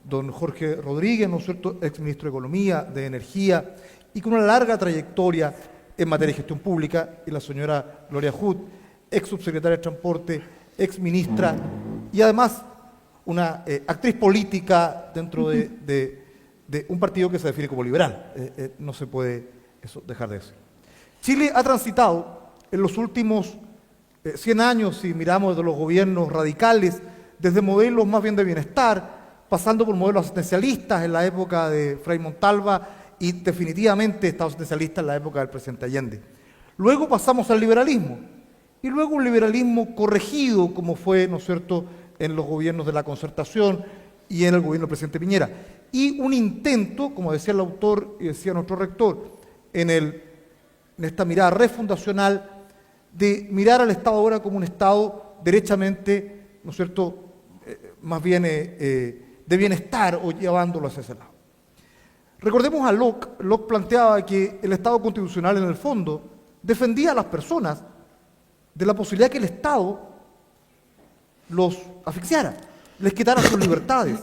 Don Jorge Rodríguez, ¿no es cierto?, exministro de Economía, de Energía, y con una larga trayectoria en materia de gestión pública, y la señora Gloria Hood, ex subsecretaria de Transporte, ex ministra, y además una actriz política dentro de un partido que se define como liberal. No se puede eso dejar de decir. Chile ha transitado en los últimos 100 años, si miramos de los gobiernos radicales, desde modelos más bien de bienestar, pasando por modelos asistencialistas en la época de Frei Montalva y definitivamente Estado asistencialista en la época del presidente Allende. Luego pasamos al liberalismo, y luego un liberalismo corregido, como fue, ¿no es cierto?, en los gobiernos de la Concertación y en el gobierno del presidente Piñera. Y un intento, como decía el autor y decía nuestro rector, en esta mirada refundacional, de mirar al Estado ahora como un Estado derechamente, ¿no es cierto?, más bien de bienestar o llevándolo hacia ese lado. Recordemos a Locke. Locke planteaba que el Estado constitucional, en el fondo, defendía a las personas de la posibilidad que el Estado los asfixiara, les quitara sus libertades.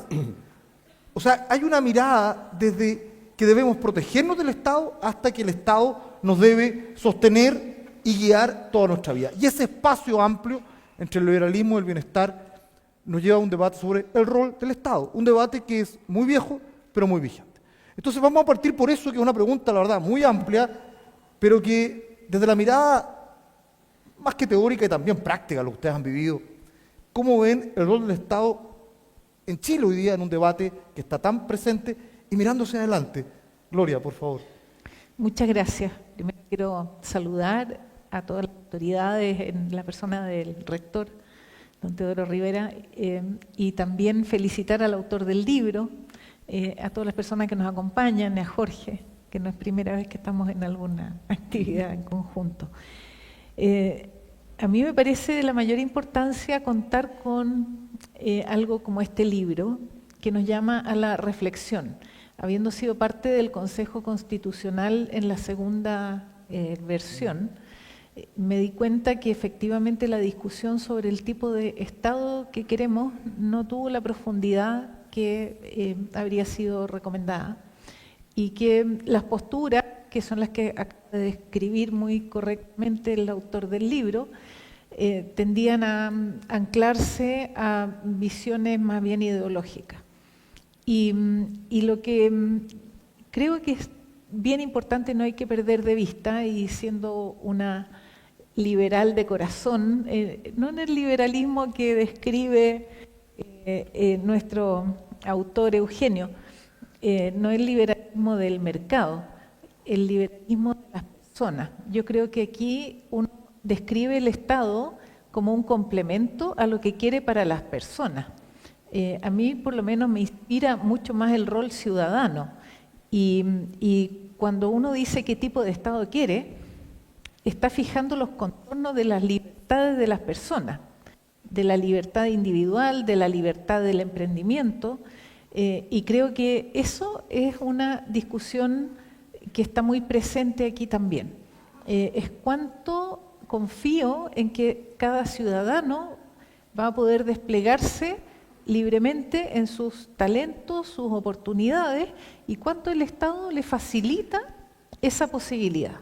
O sea, hay una mirada desde que debemos protegernos del Estado hasta que el Estado nos debe sostener y guiar toda nuestra vida. Y ese espacio amplio entre el liberalismo y el bienestar nos lleva a un debate sobre el rol del Estado, un debate que es muy viejo, pero muy vigente. Entonces vamos a partir por eso, que es una pregunta, la verdad, muy amplia, pero que desde la mirada más que teórica y también práctica, lo que ustedes han vivido. ¿Cómo ven el rol del Estado en Chile hoy día en un debate que está tan presente y mirándose adelante? Gloria, por favor. Muchas gracias. Primero quiero saludar a todas las autoridades en la persona del rector, don Teodoro Rivera, y también felicitar al autor del libro, a todas las personas que nos acompañan, y a Jorge, que no es primera vez que estamos en alguna actividad en conjunto. A mí me parece de la mayor importancia contar con algo como este libro, que nos llama a la reflexión. Habiendo sido parte del Consejo Constitucional en la segunda versión, me di cuenta que efectivamente la discusión sobre el tipo de Estado que queremos no tuvo la profundidad que habría sido recomendada, y que las posturas, que son las que acaba de describir muy correctamente el autor del libro, tendían a anclarse a visiones más bien ideológicas. Y lo que creo que es bien importante, no hay que perder de vista, y siendo una liberal de corazón, no en el liberalismo que describe nuestro autor Eugenio, no el liberalismo del mercado, el liberalismo de las personas. Yo creo que aquí uno describe el Estado como un complemento a lo que quiere para las personas. A mí por lo menos me inspira mucho más el rol ciudadano, y cuando uno dice qué tipo de Estado quiere, está fijando los contornos de las libertades de las personas, de la libertad individual, de la libertad del emprendimiento, y creo que eso es una discusión que está muy presente aquí también. Es cuánto confío en que cada ciudadano va a poder desplegarse libremente en sus talentos, sus oportunidades, y cuánto el Estado le facilita esa posibilidad.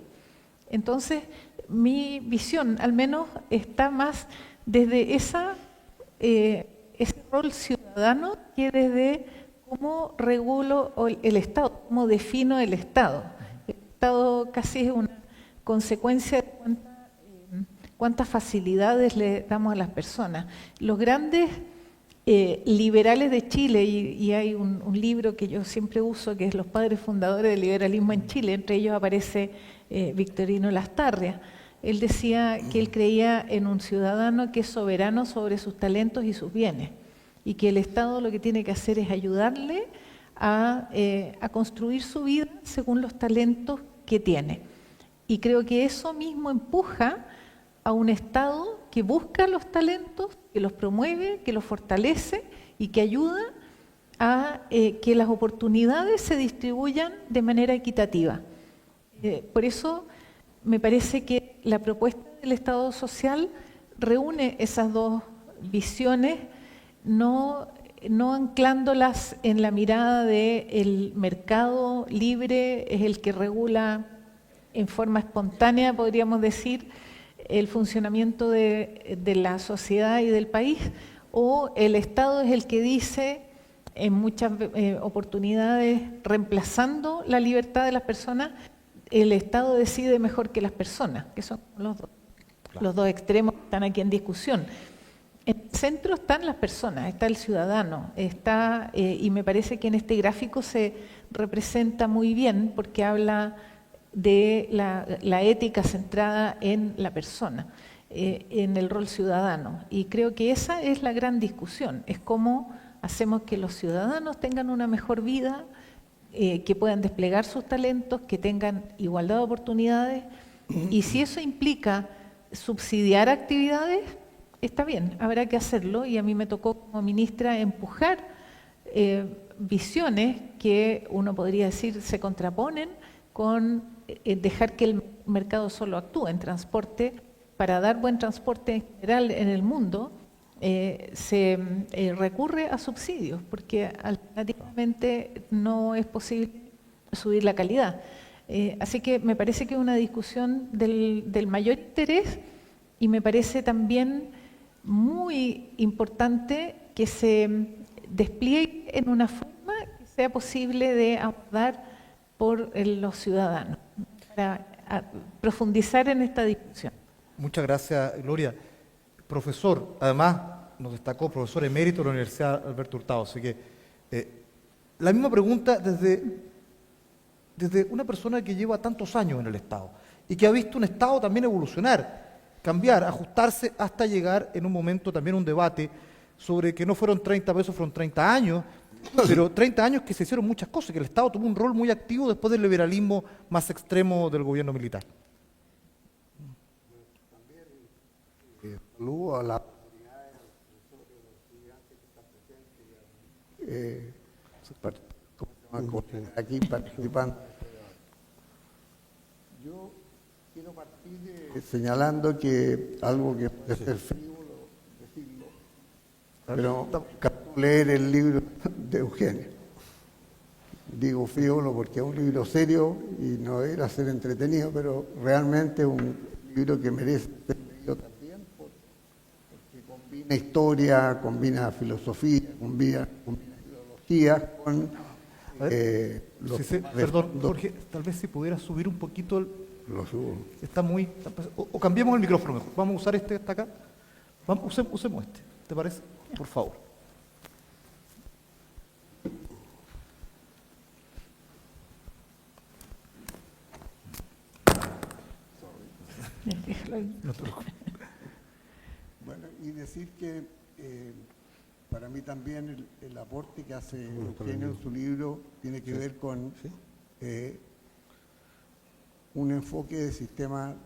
Entonces, mi visión, al menos, está más desde ese rol ciudadano que desde cómo regulo el Estado, cómo defino el Estado. El Estado casi es una consecuencia de cuántas facilidades le damos a las personas. Los grandes liberales de Chile, y hay un libro que yo siempre uso, que es Los padres fundadores del liberalismo en Chile, entre ellos aparece Victorino Lastarria. Él decía que él creía en un ciudadano que es soberano sobre sus talentos y sus bienes, y que el Estado lo que tiene que hacer es ayudarle a construir su vida según los talentos que tiene. Y creo que eso mismo empuja a un Estado que busca los talentos, que los promueve, que los fortalece y que ayuda a que las oportunidades se distribuyan de manera equitativa. Por eso me parece que la propuesta del Estado social reúne esas dos visiones, no anclándolas en la mirada del mercado libre, es el que regula en forma espontánea, podríamos decir, el funcionamiento de la sociedad y del país, o el Estado es el que dice en muchas oportunidades, reemplazando la libertad de las personas, el Estado decide mejor que las personas, que son los dos extremos que están aquí en discusión. En el centro están las personas, está el ciudadano, y me parece que en este gráfico se representa muy bien, porque habla de la ética centrada en la persona, en el rol ciudadano. Y creo que esa es la gran discusión, es cómo hacemos que los ciudadanos tengan una mejor vida, que puedan desplegar sus talentos, que tengan igualdad de oportunidades, y si eso implica subsidiar actividades, está bien, habrá que hacerlo, y a mí me tocó como ministra empujar visiones que uno podría decir se contraponen con dejar que el mercado solo actúe en transporte. Para dar buen transporte en general en el mundo se recurre a subsidios, porque alternativamente no es posible subir la calidad. Así que me parece que es una discusión del mayor interés, y me parece también muy importante que se despliegue en una forma que sea posible de abordar por los ciudadanos, para profundizar en esta discusión. Muchas gracias, Gloria. Profesor, además nos destacó profesor emérito de la Universidad Alberto Hurtado, así que la misma pregunta desde una persona que lleva tantos años en el Estado y que ha visto un Estado también evolucionar, cambiar, ajustarse hasta llegar en un momento también un debate sobre que no fueron 30 pesos, fueron 30 años, pero 30 años que se hicieron muchas cosas, que el Estado tomó un rol muy activo después del liberalismo más extremo del gobierno militar. Saludo a las autoridades, a los profesores, a los estudiantes que están presentes, aquí participando. Yo quiero partir señalando que algo que puede ser frívolo decirlo, pero capto leer el libro de Eugenio. Digo frívolo porque es un libro serio y no debería ser entretenido, pero realmente es un libro que merece ser leído también porque combina historia, combina filosofía, combina ideología con los temas de Perdón, fondo. Jorge, tal vez si pudiera subir un poquito Lo subo. está muy... O cambiemos el micrófono mejor. Vamos a usar este hasta acá. Usemos este. ¿Te parece? Por favor. No te preocupes. Bueno, y decir que para mí también el aporte que hace Eugenio en su libro tiene que ver con un enfoque de sistema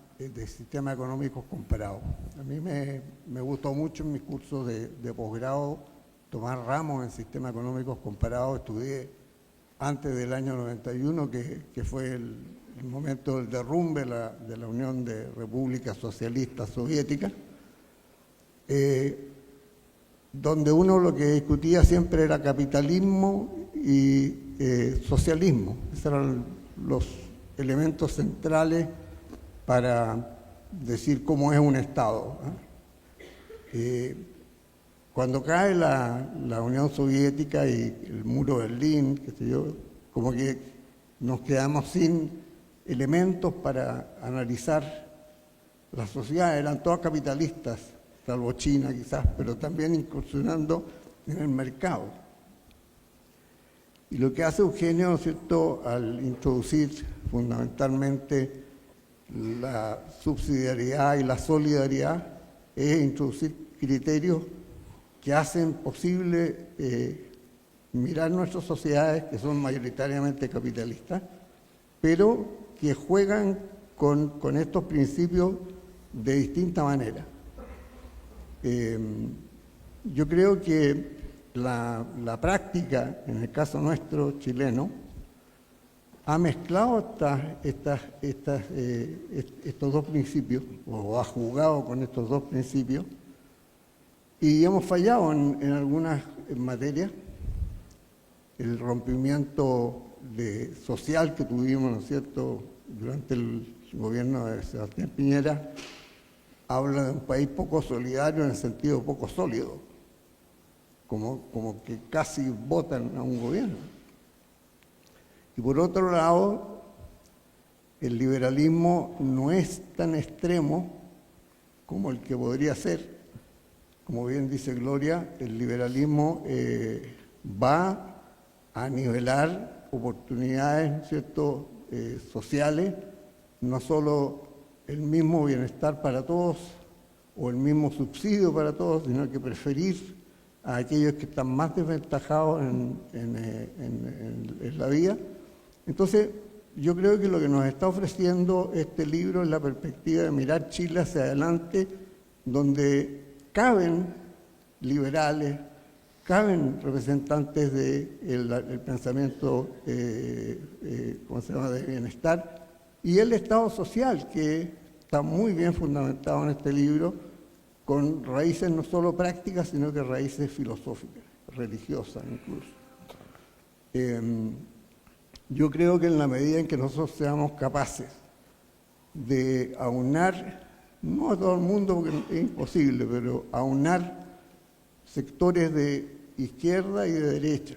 económicos comparados. A mí me gustó mucho en mis cursos de posgrado tomar ramos en sistemas económicos comparados. Estudié antes del año 91, que fue el momento del derrumbe de la Unión de Repúblicas Socialistas Soviéticas, donde uno lo que discutía siempre era capitalismo y socialismo. Esos eran los elementos centrales para decir cómo es un Estado. Cuando cae la Unión Soviética y el muro de Berlín, qué sé yo, como que nos quedamos sin elementos para analizar las sociedades. Eran todas capitalistas, salvo China quizás, pero también incursionando en el mercado. Y lo que hace Eugenio, ¿no es cierto?, al introducir fundamentalmente la subsidiariedad y la solidaridad, es introducir criterios que hacen posible mirar nuestras sociedades, que son mayoritariamente capitalistas, pero que juegan con estos principios de distinta manera. Yo creo que la práctica, en el caso nuestro chileno, ha mezclado estos dos principios, o ha jugado con estos dos principios, y hemos fallado en algunas materias. El rompimiento social que tuvimos, ¿no es cierto?, durante el gobierno de Sebastián Piñera, habla de un país poco solidario en el sentido poco sólido, como que casi votan a un gobierno. Y por otro lado, el liberalismo no es tan extremo como el que podría ser. Como bien dice Gloria, el liberalismo va a nivelar oportunidades, ¿no es cierto?, sociales, no solo el mismo bienestar para todos o el mismo subsidio para todos, sino que preferir a aquellos que están más desventajados en la vida. Entonces, yo creo que lo que nos está ofreciendo este libro es la perspectiva de mirar Chile hacia adelante, donde caben liberales, caben representantes del pensamiento ¿cómo se llama?, de bienestar, y el Estado social, que está muy bien fundamentado en este libro, con raíces no solo prácticas, sino que raíces filosóficas, religiosas incluso. Yo creo que en la medida en que nosotros seamos capaces de aunar, no a todo el mundo porque es imposible, pero aunar sectores de izquierda y de derecha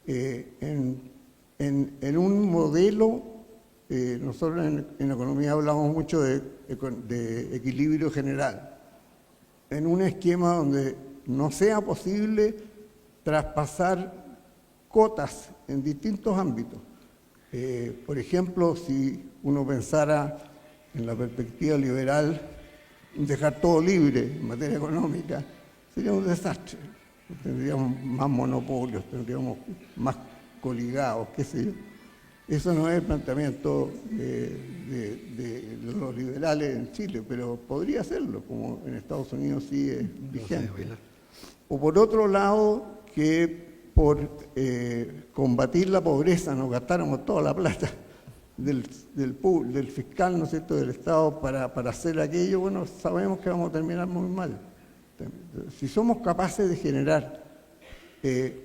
en un modelo nosotros en economía hablamos mucho de equilibrio general, en un esquema donde no sea posible traspasar cotas en distintos ámbitos. Por ejemplo, si uno pensara en la perspectiva liberal, dejar todo libre en materia económica, sería un desastre. Tendríamos más monopolios, tendríamos más coligados, qué sé yo. Eso no es el planteamiento de los liberales en Chile, pero podría serlo, como en Estados Unidos sí es vigente. O por otro lado, que por combatir la pobreza nos gastáramos toda la plata del fiscal, ¿no es cierto?, del Estado para hacer aquello, bueno, sabemos que vamos a terminar muy mal. Si somos capaces de generar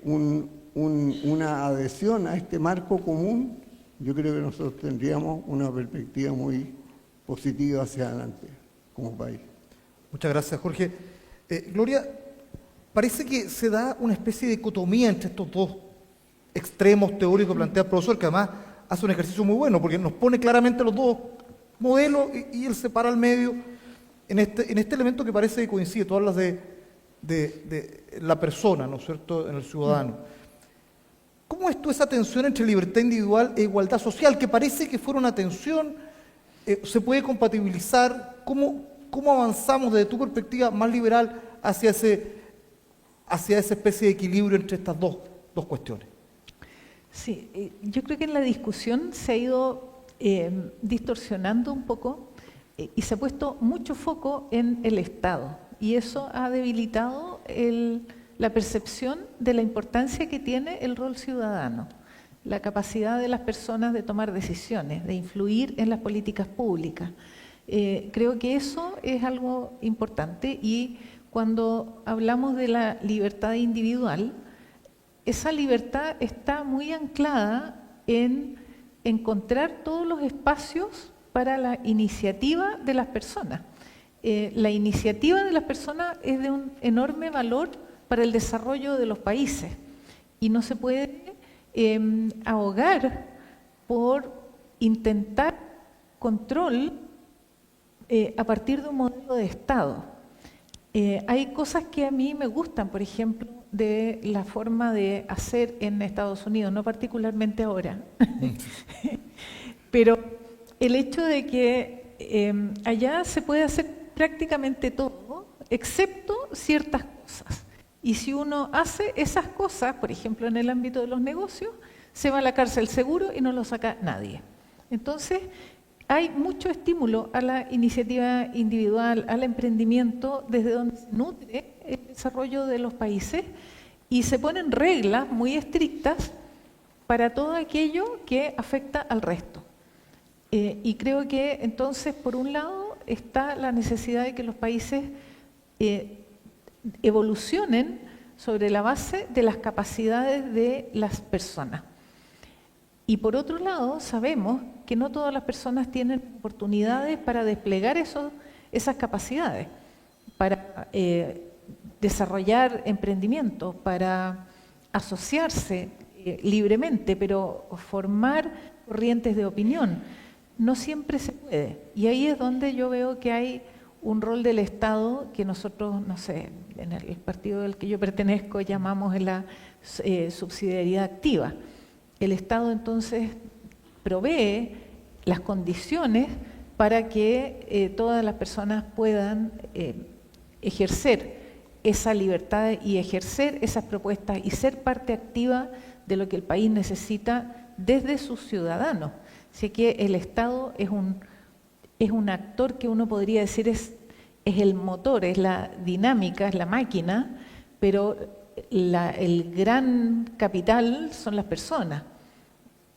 una adhesión a este marco común, yo creo que nosotros tendríamos una perspectiva muy positiva hacia adelante como país. Muchas gracias, Jorge. Gloria, parece que se da una especie de dicotomía entre estos dos extremos teóricos que plantea el profesor, que además hace un ejercicio muy bueno, porque nos pone claramente los dos modelos y él separa al medio en este elemento que parece que coincide. Tú hablas de la persona, ¿no es cierto?, en el ciudadano. ¿Cómo es tú esa tensión entre libertad individual e igualdad social, que parece que fuera una tensión? ¿Se puede compatibilizar? ¿Cómo avanzamos desde tu perspectiva más liberal hacia esa especie de equilibrio entre estas dos cuestiones? Sí, yo creo que en la discusión se ha ido distorsionando un poco y se ha puesto mucho foco en el Estado, y eso ha debilitado la percepción de la importancia que tiene el rol ciudadano, la capacidad de las personas de tomar decisiones, de influir en las políticas públicas. Creo que eso es algo importante, y cuando hablamos de la libertad individual, esa libertad está muy anclada en encontrar todos los espacios para la iniciativa de las personas. La iniciativa de las personas es de un enorme valor para el desarrollo de los países, y no se puede ahogar por intentar control a partir de un modelo de Estado. Hay cosas que a mí me gustan, por ejemplo, de la forma de hacer en Estados Unidos, no particularmente ahora, pero el hecho de que allá se puede hacer prácticamente todo, excepto ciertas cosas. Y si uno hace esas cosas, por ejemplo en el ámbito de los negocios, se va a la cárcel seguro y no lo saca nadie. Entonces, hay mucho estímulo a la iniciativa individual, al emprendimiento, desde donde se nutre el desarrollo de los países, y se ponen reglas muy estrictas para todo aquello que afecta al resto. Y creo que entonces, por un lado, está la necesidad de que los países evolucionen sobre la base de las capacidades de las personas. Y por otro lado, sabemos que no todas las personas tienen oportunidades para desplegar esas capacidades, para desarrollar emprendimiento, para asociarse libremente, pero formar corrientes de opinión. No siempre se puede. Y ahí es donde yo veo que hay un rol del Estado que nosotros, no sé, en el partido al que yo pertenezco llamamos la subsidiariedad activa. El Estado entonces provee las condiciones para que todas las personas puedan ejercer esa libertad y ejercer esas propuestas y ser parte activa de lo que el país necesita desde sus ciudadanos. Así que el Estado es un actor que uno podría decir es el motor, es la dinámica, es la máquina, pero el gran capital son las personas.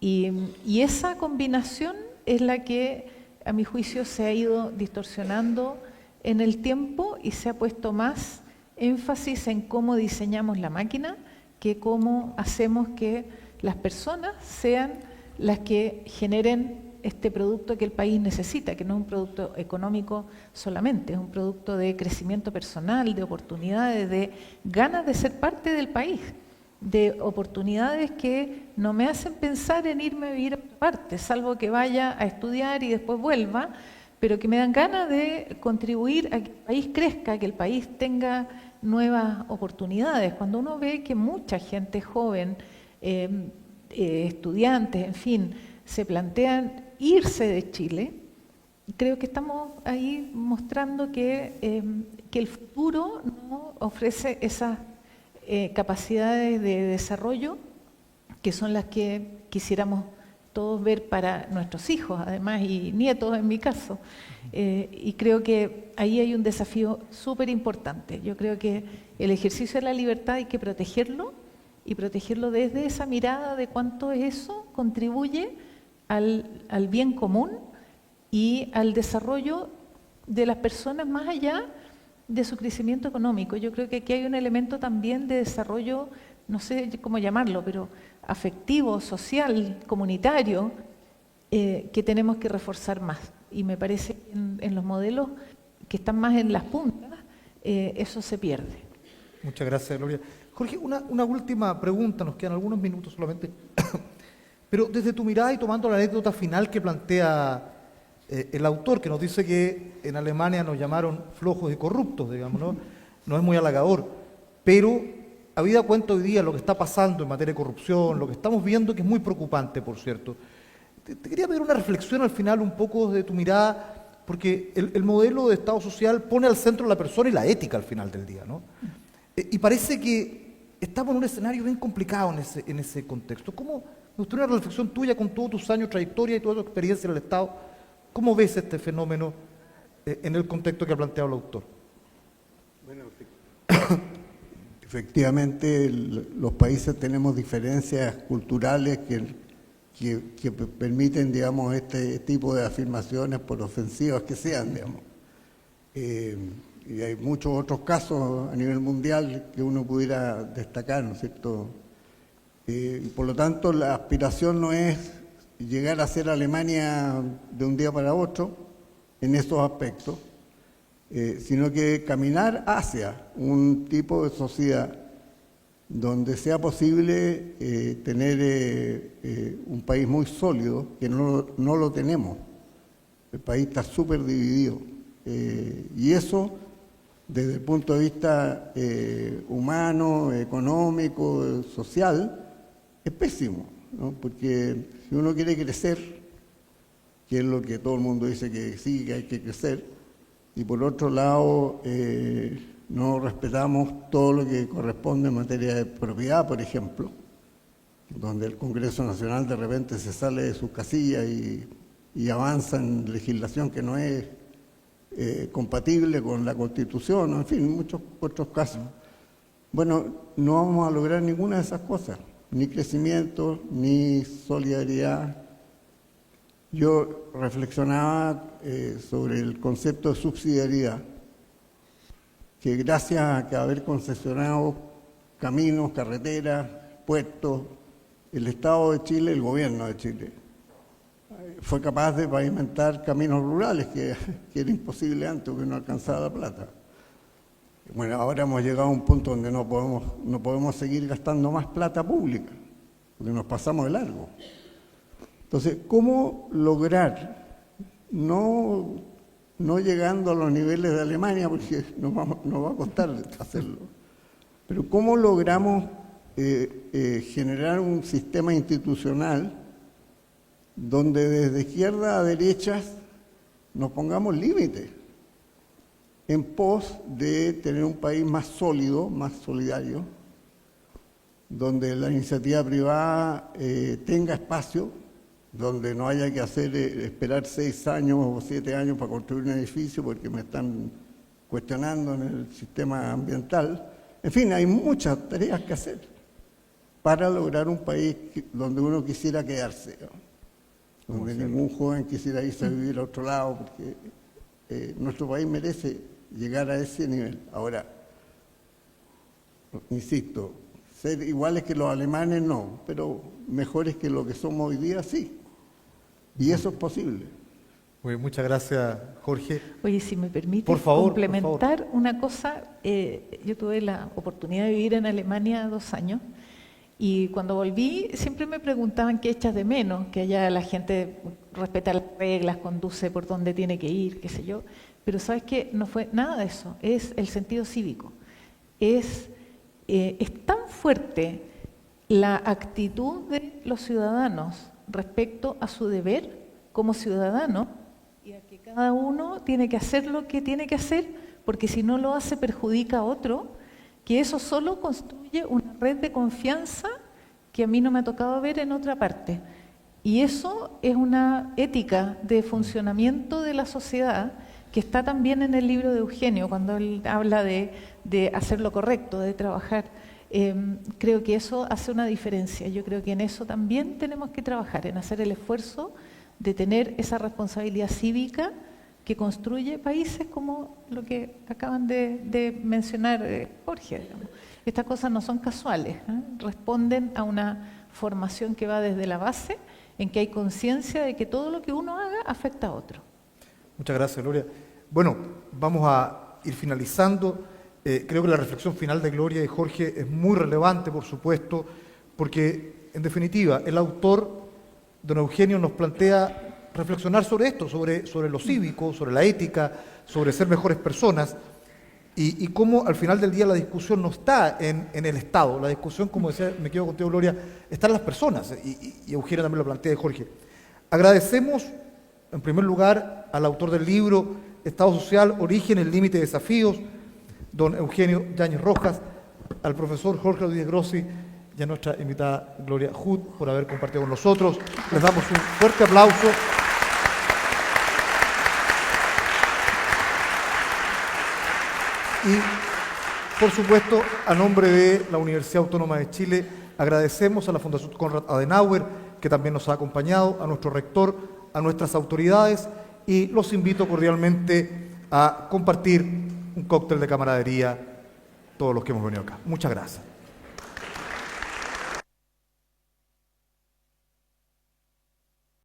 Y esa combinación es la que, a mi juicio, se ha ido distorsionando en el tiempo y se ha puesto más énfasis en cómo diseñamos la máquina que cómo hacemos que las personas sean las que generen este producto que el país necesita, que no es un producto económico solamente, es un producto de crecimiento personal, de oportunidades, de ganas de ser parte del país. de oportunidades que no me hacen pensar en irme a vivir a otra parte, salvo que vaya a estudiar y después vuelva, pero que me dan ganas de contribuir a que el país crezca, que el país tenga nuevas oportunidades. Cuando uno ve que mucha gente joven, estudiantes, en fin, se plantean irse de Chile, creo que estamos ahí mostrando que el futuro no ofrece esas capacidades de desarrollo que son las que quisiéramos todos ver para nuestros hijos, además, y nietos en mi caso. Y creo que ahí hay un desafío súper importante. Yo creo que el ejercicio de la libertad hay que protegerlo, y protegerlo desde esa mirada de cuánto eso contribuye al bien común y al desarrollo de las personas más allá de su crecimiento económico. Yo creo que aquí hay un elemento también de desarrollo, no sé cómo llamarlo, pero afectivo, social, comunitario, que tenemos que reforzar más. Y me parece que en los modelos que están más en las puntas, eso se pierde. Muchas gracias, Gloria. Jorge, una última pregunta, nos quedan algunos minutos solamente. Pero desde tu mirada y tomando la anécdota final que plantea el autor, que nos dice que en Alemania nos llamaron flojos y corruptos, digamos, ¿no? No es muy halagador, pero habida cuenta hoy día lo que está pasando en materia de corrupción, lo que estamos viendo, que es muy preocupante, por cierto. Te quería pedir una reflexión al final un poco de tu mirada, porque el modelo de Estado social pone al centro la persona y la ética al final del día, ¿no? Y parece que estamos en un escenario bien complicado en ese contexto. ¿Cómo, me gustaría una reflexión tuya con todos tus años de trayectoria y toda tu experiencia en el Estado? ¿Cómo ves este fenómeno en el contexto que ha planteado el autor? Bueno, efectivamente, los países tenemos diferencias culturales que permiten, digamos, este tipo de afirmaciones, por ofensivas que sean, digamos. Y hay muchos otros casos a nivel mundial que uno pudiera destacar, ¿no es cierto? Por lo tanto, la aspiración no es llegar a ser Alemania de un día para otro en estos aspectos, sino que caminar hacia un tipo de sociedad donde sea posible tener un país muy sólido, que no lo tenemos. El país está súper dividido. Y eso, desde el punto de vista humano, económico, social, es pésimo, ¿no? Porque si uno quiere crecer, que es lo que todo el mundo dice que sí, que hay que crecer, y por otro lado no respetamos todo lo que corresponde en materia de propiedad, por ejemplo, donde el Congreso Nacional de repente se sale de sus casillas y avanza en legislación que no es compatible con la Constitución, en fin, muchos otros casos. Bueno, no vamos a lograr ninguna de esas cosas, ni crecimiento, ni solidaridad. Yo reflexionaba sobre el concepto de subsidiariedad, que gracias a haber concesionado caminos, carreteras, puertos, el Estado de Chile, el gobierno de Chile, fue capaz de pavimentar caminos rurales, que era imposible antes, porque no alcanzaba la plata. Bueno, ahora hemos llegado a un punto donde no podemos seguir gastando más plata pública, porque nos pasamos de largo. Entonces, ¿cómo lograr, no llegando a los niveles de Alemania, porque nos va a costar hacerlo, pero cómo logramos generar un sistema institucional donde desde izquierda a derechas nos pongamos límites en pos de tener un país más sólido, más solidario, donde la iniciativa privada tenga espacio, donde no haya que esperar 6 años o 7 años para construir un edificio porque me están cuestionando en el sistema ambiental. En fin, hay muchas tareas que hacer para lograr un país donde uno quisiera quedarse, ¿no? Donde ningún joven quisiera irse a vivir a otro lado, porque nuestro país merece llegar a ese nivel. Ahora, insisto, ser iguales que los alemanes no, pero mejores que lo que somos hoy día sí. Y eso es posible. Muy bien, muchas gracias, Jorge. Oye, si me permite Por favor, complementar una cosa, yo tuve la oportunidad de vivir en Alemania 2 años Y cuando volví, siempre me preguntaban qué echas de menos, que allá la gente respeta las reglas, conduce por donde tiene que ir, qué sé yo. Pero ¿sabes qué? No fue nada de eso, es el sentido cívico. Es tan fuerte la actitud de los ciudadanos respecto a su deber como ciudadano y a que cada uno tiene que hacer lo que tiene que hacer, porque si no lo hace perjudica a otro, que eso solo construye una red de confianza que a mí no me ha tocado ver en otra parte. Y eso es una ética de funcionamiento de la sociedad que está también en el libro de Eugenio, cuando él habla de hacer lo correcto, de trabajar. Creo que eso hace una diferencia. Yo creo que en eso también tenemos que trabajar, en hacer el esfuerzo de tener esa responsabilidad cívica que construye países como lo que acaban de mencionar Jorge. Digamos. Estas cosas no son casuales, responden a una formación que va desde la base, en que hay conciencia de que todo lo que uno haga afecta a otro. Muchas gracias, Gloria. Bueno, vamos a ir finalizando. Creo que la reflexión final de Gloria y Jorge es muy relevante, por supuesto, porque, en definitiva, el autor, don Eugenio, nos plantea reflexionar sobre esto, sobre lo cívico, sobre la ética, sobre ser mejores personas, y cómo al final del día la discusión no está en el Estado. La discusión, como decía, me quedo contigo, Gloria, está en las personas, y Eugenio también lo plantea, y Jorge. Agradecemos, en primer lugar, al autor del libro Estado Social, Orígenes, Límites y Desafíos, don Eugenio Yáñez Rojas, al profesor Jorge Rodríguez Grossi y a nuestra invitada Gloria Hood por haber compartido con nosotros. Les damos un fuerte aplauso. Y, por supuesto, a nombre de la Universidad Autónoma de Chile, agradecemos a la Fundación Konrad Adenauer, que también nos ha acompañado, a nuestro rector, a nuestras autoridades, y los invito cordialmente a compartir un cóctel de camaradería todos los que hemos venido acá. Muchas gracias.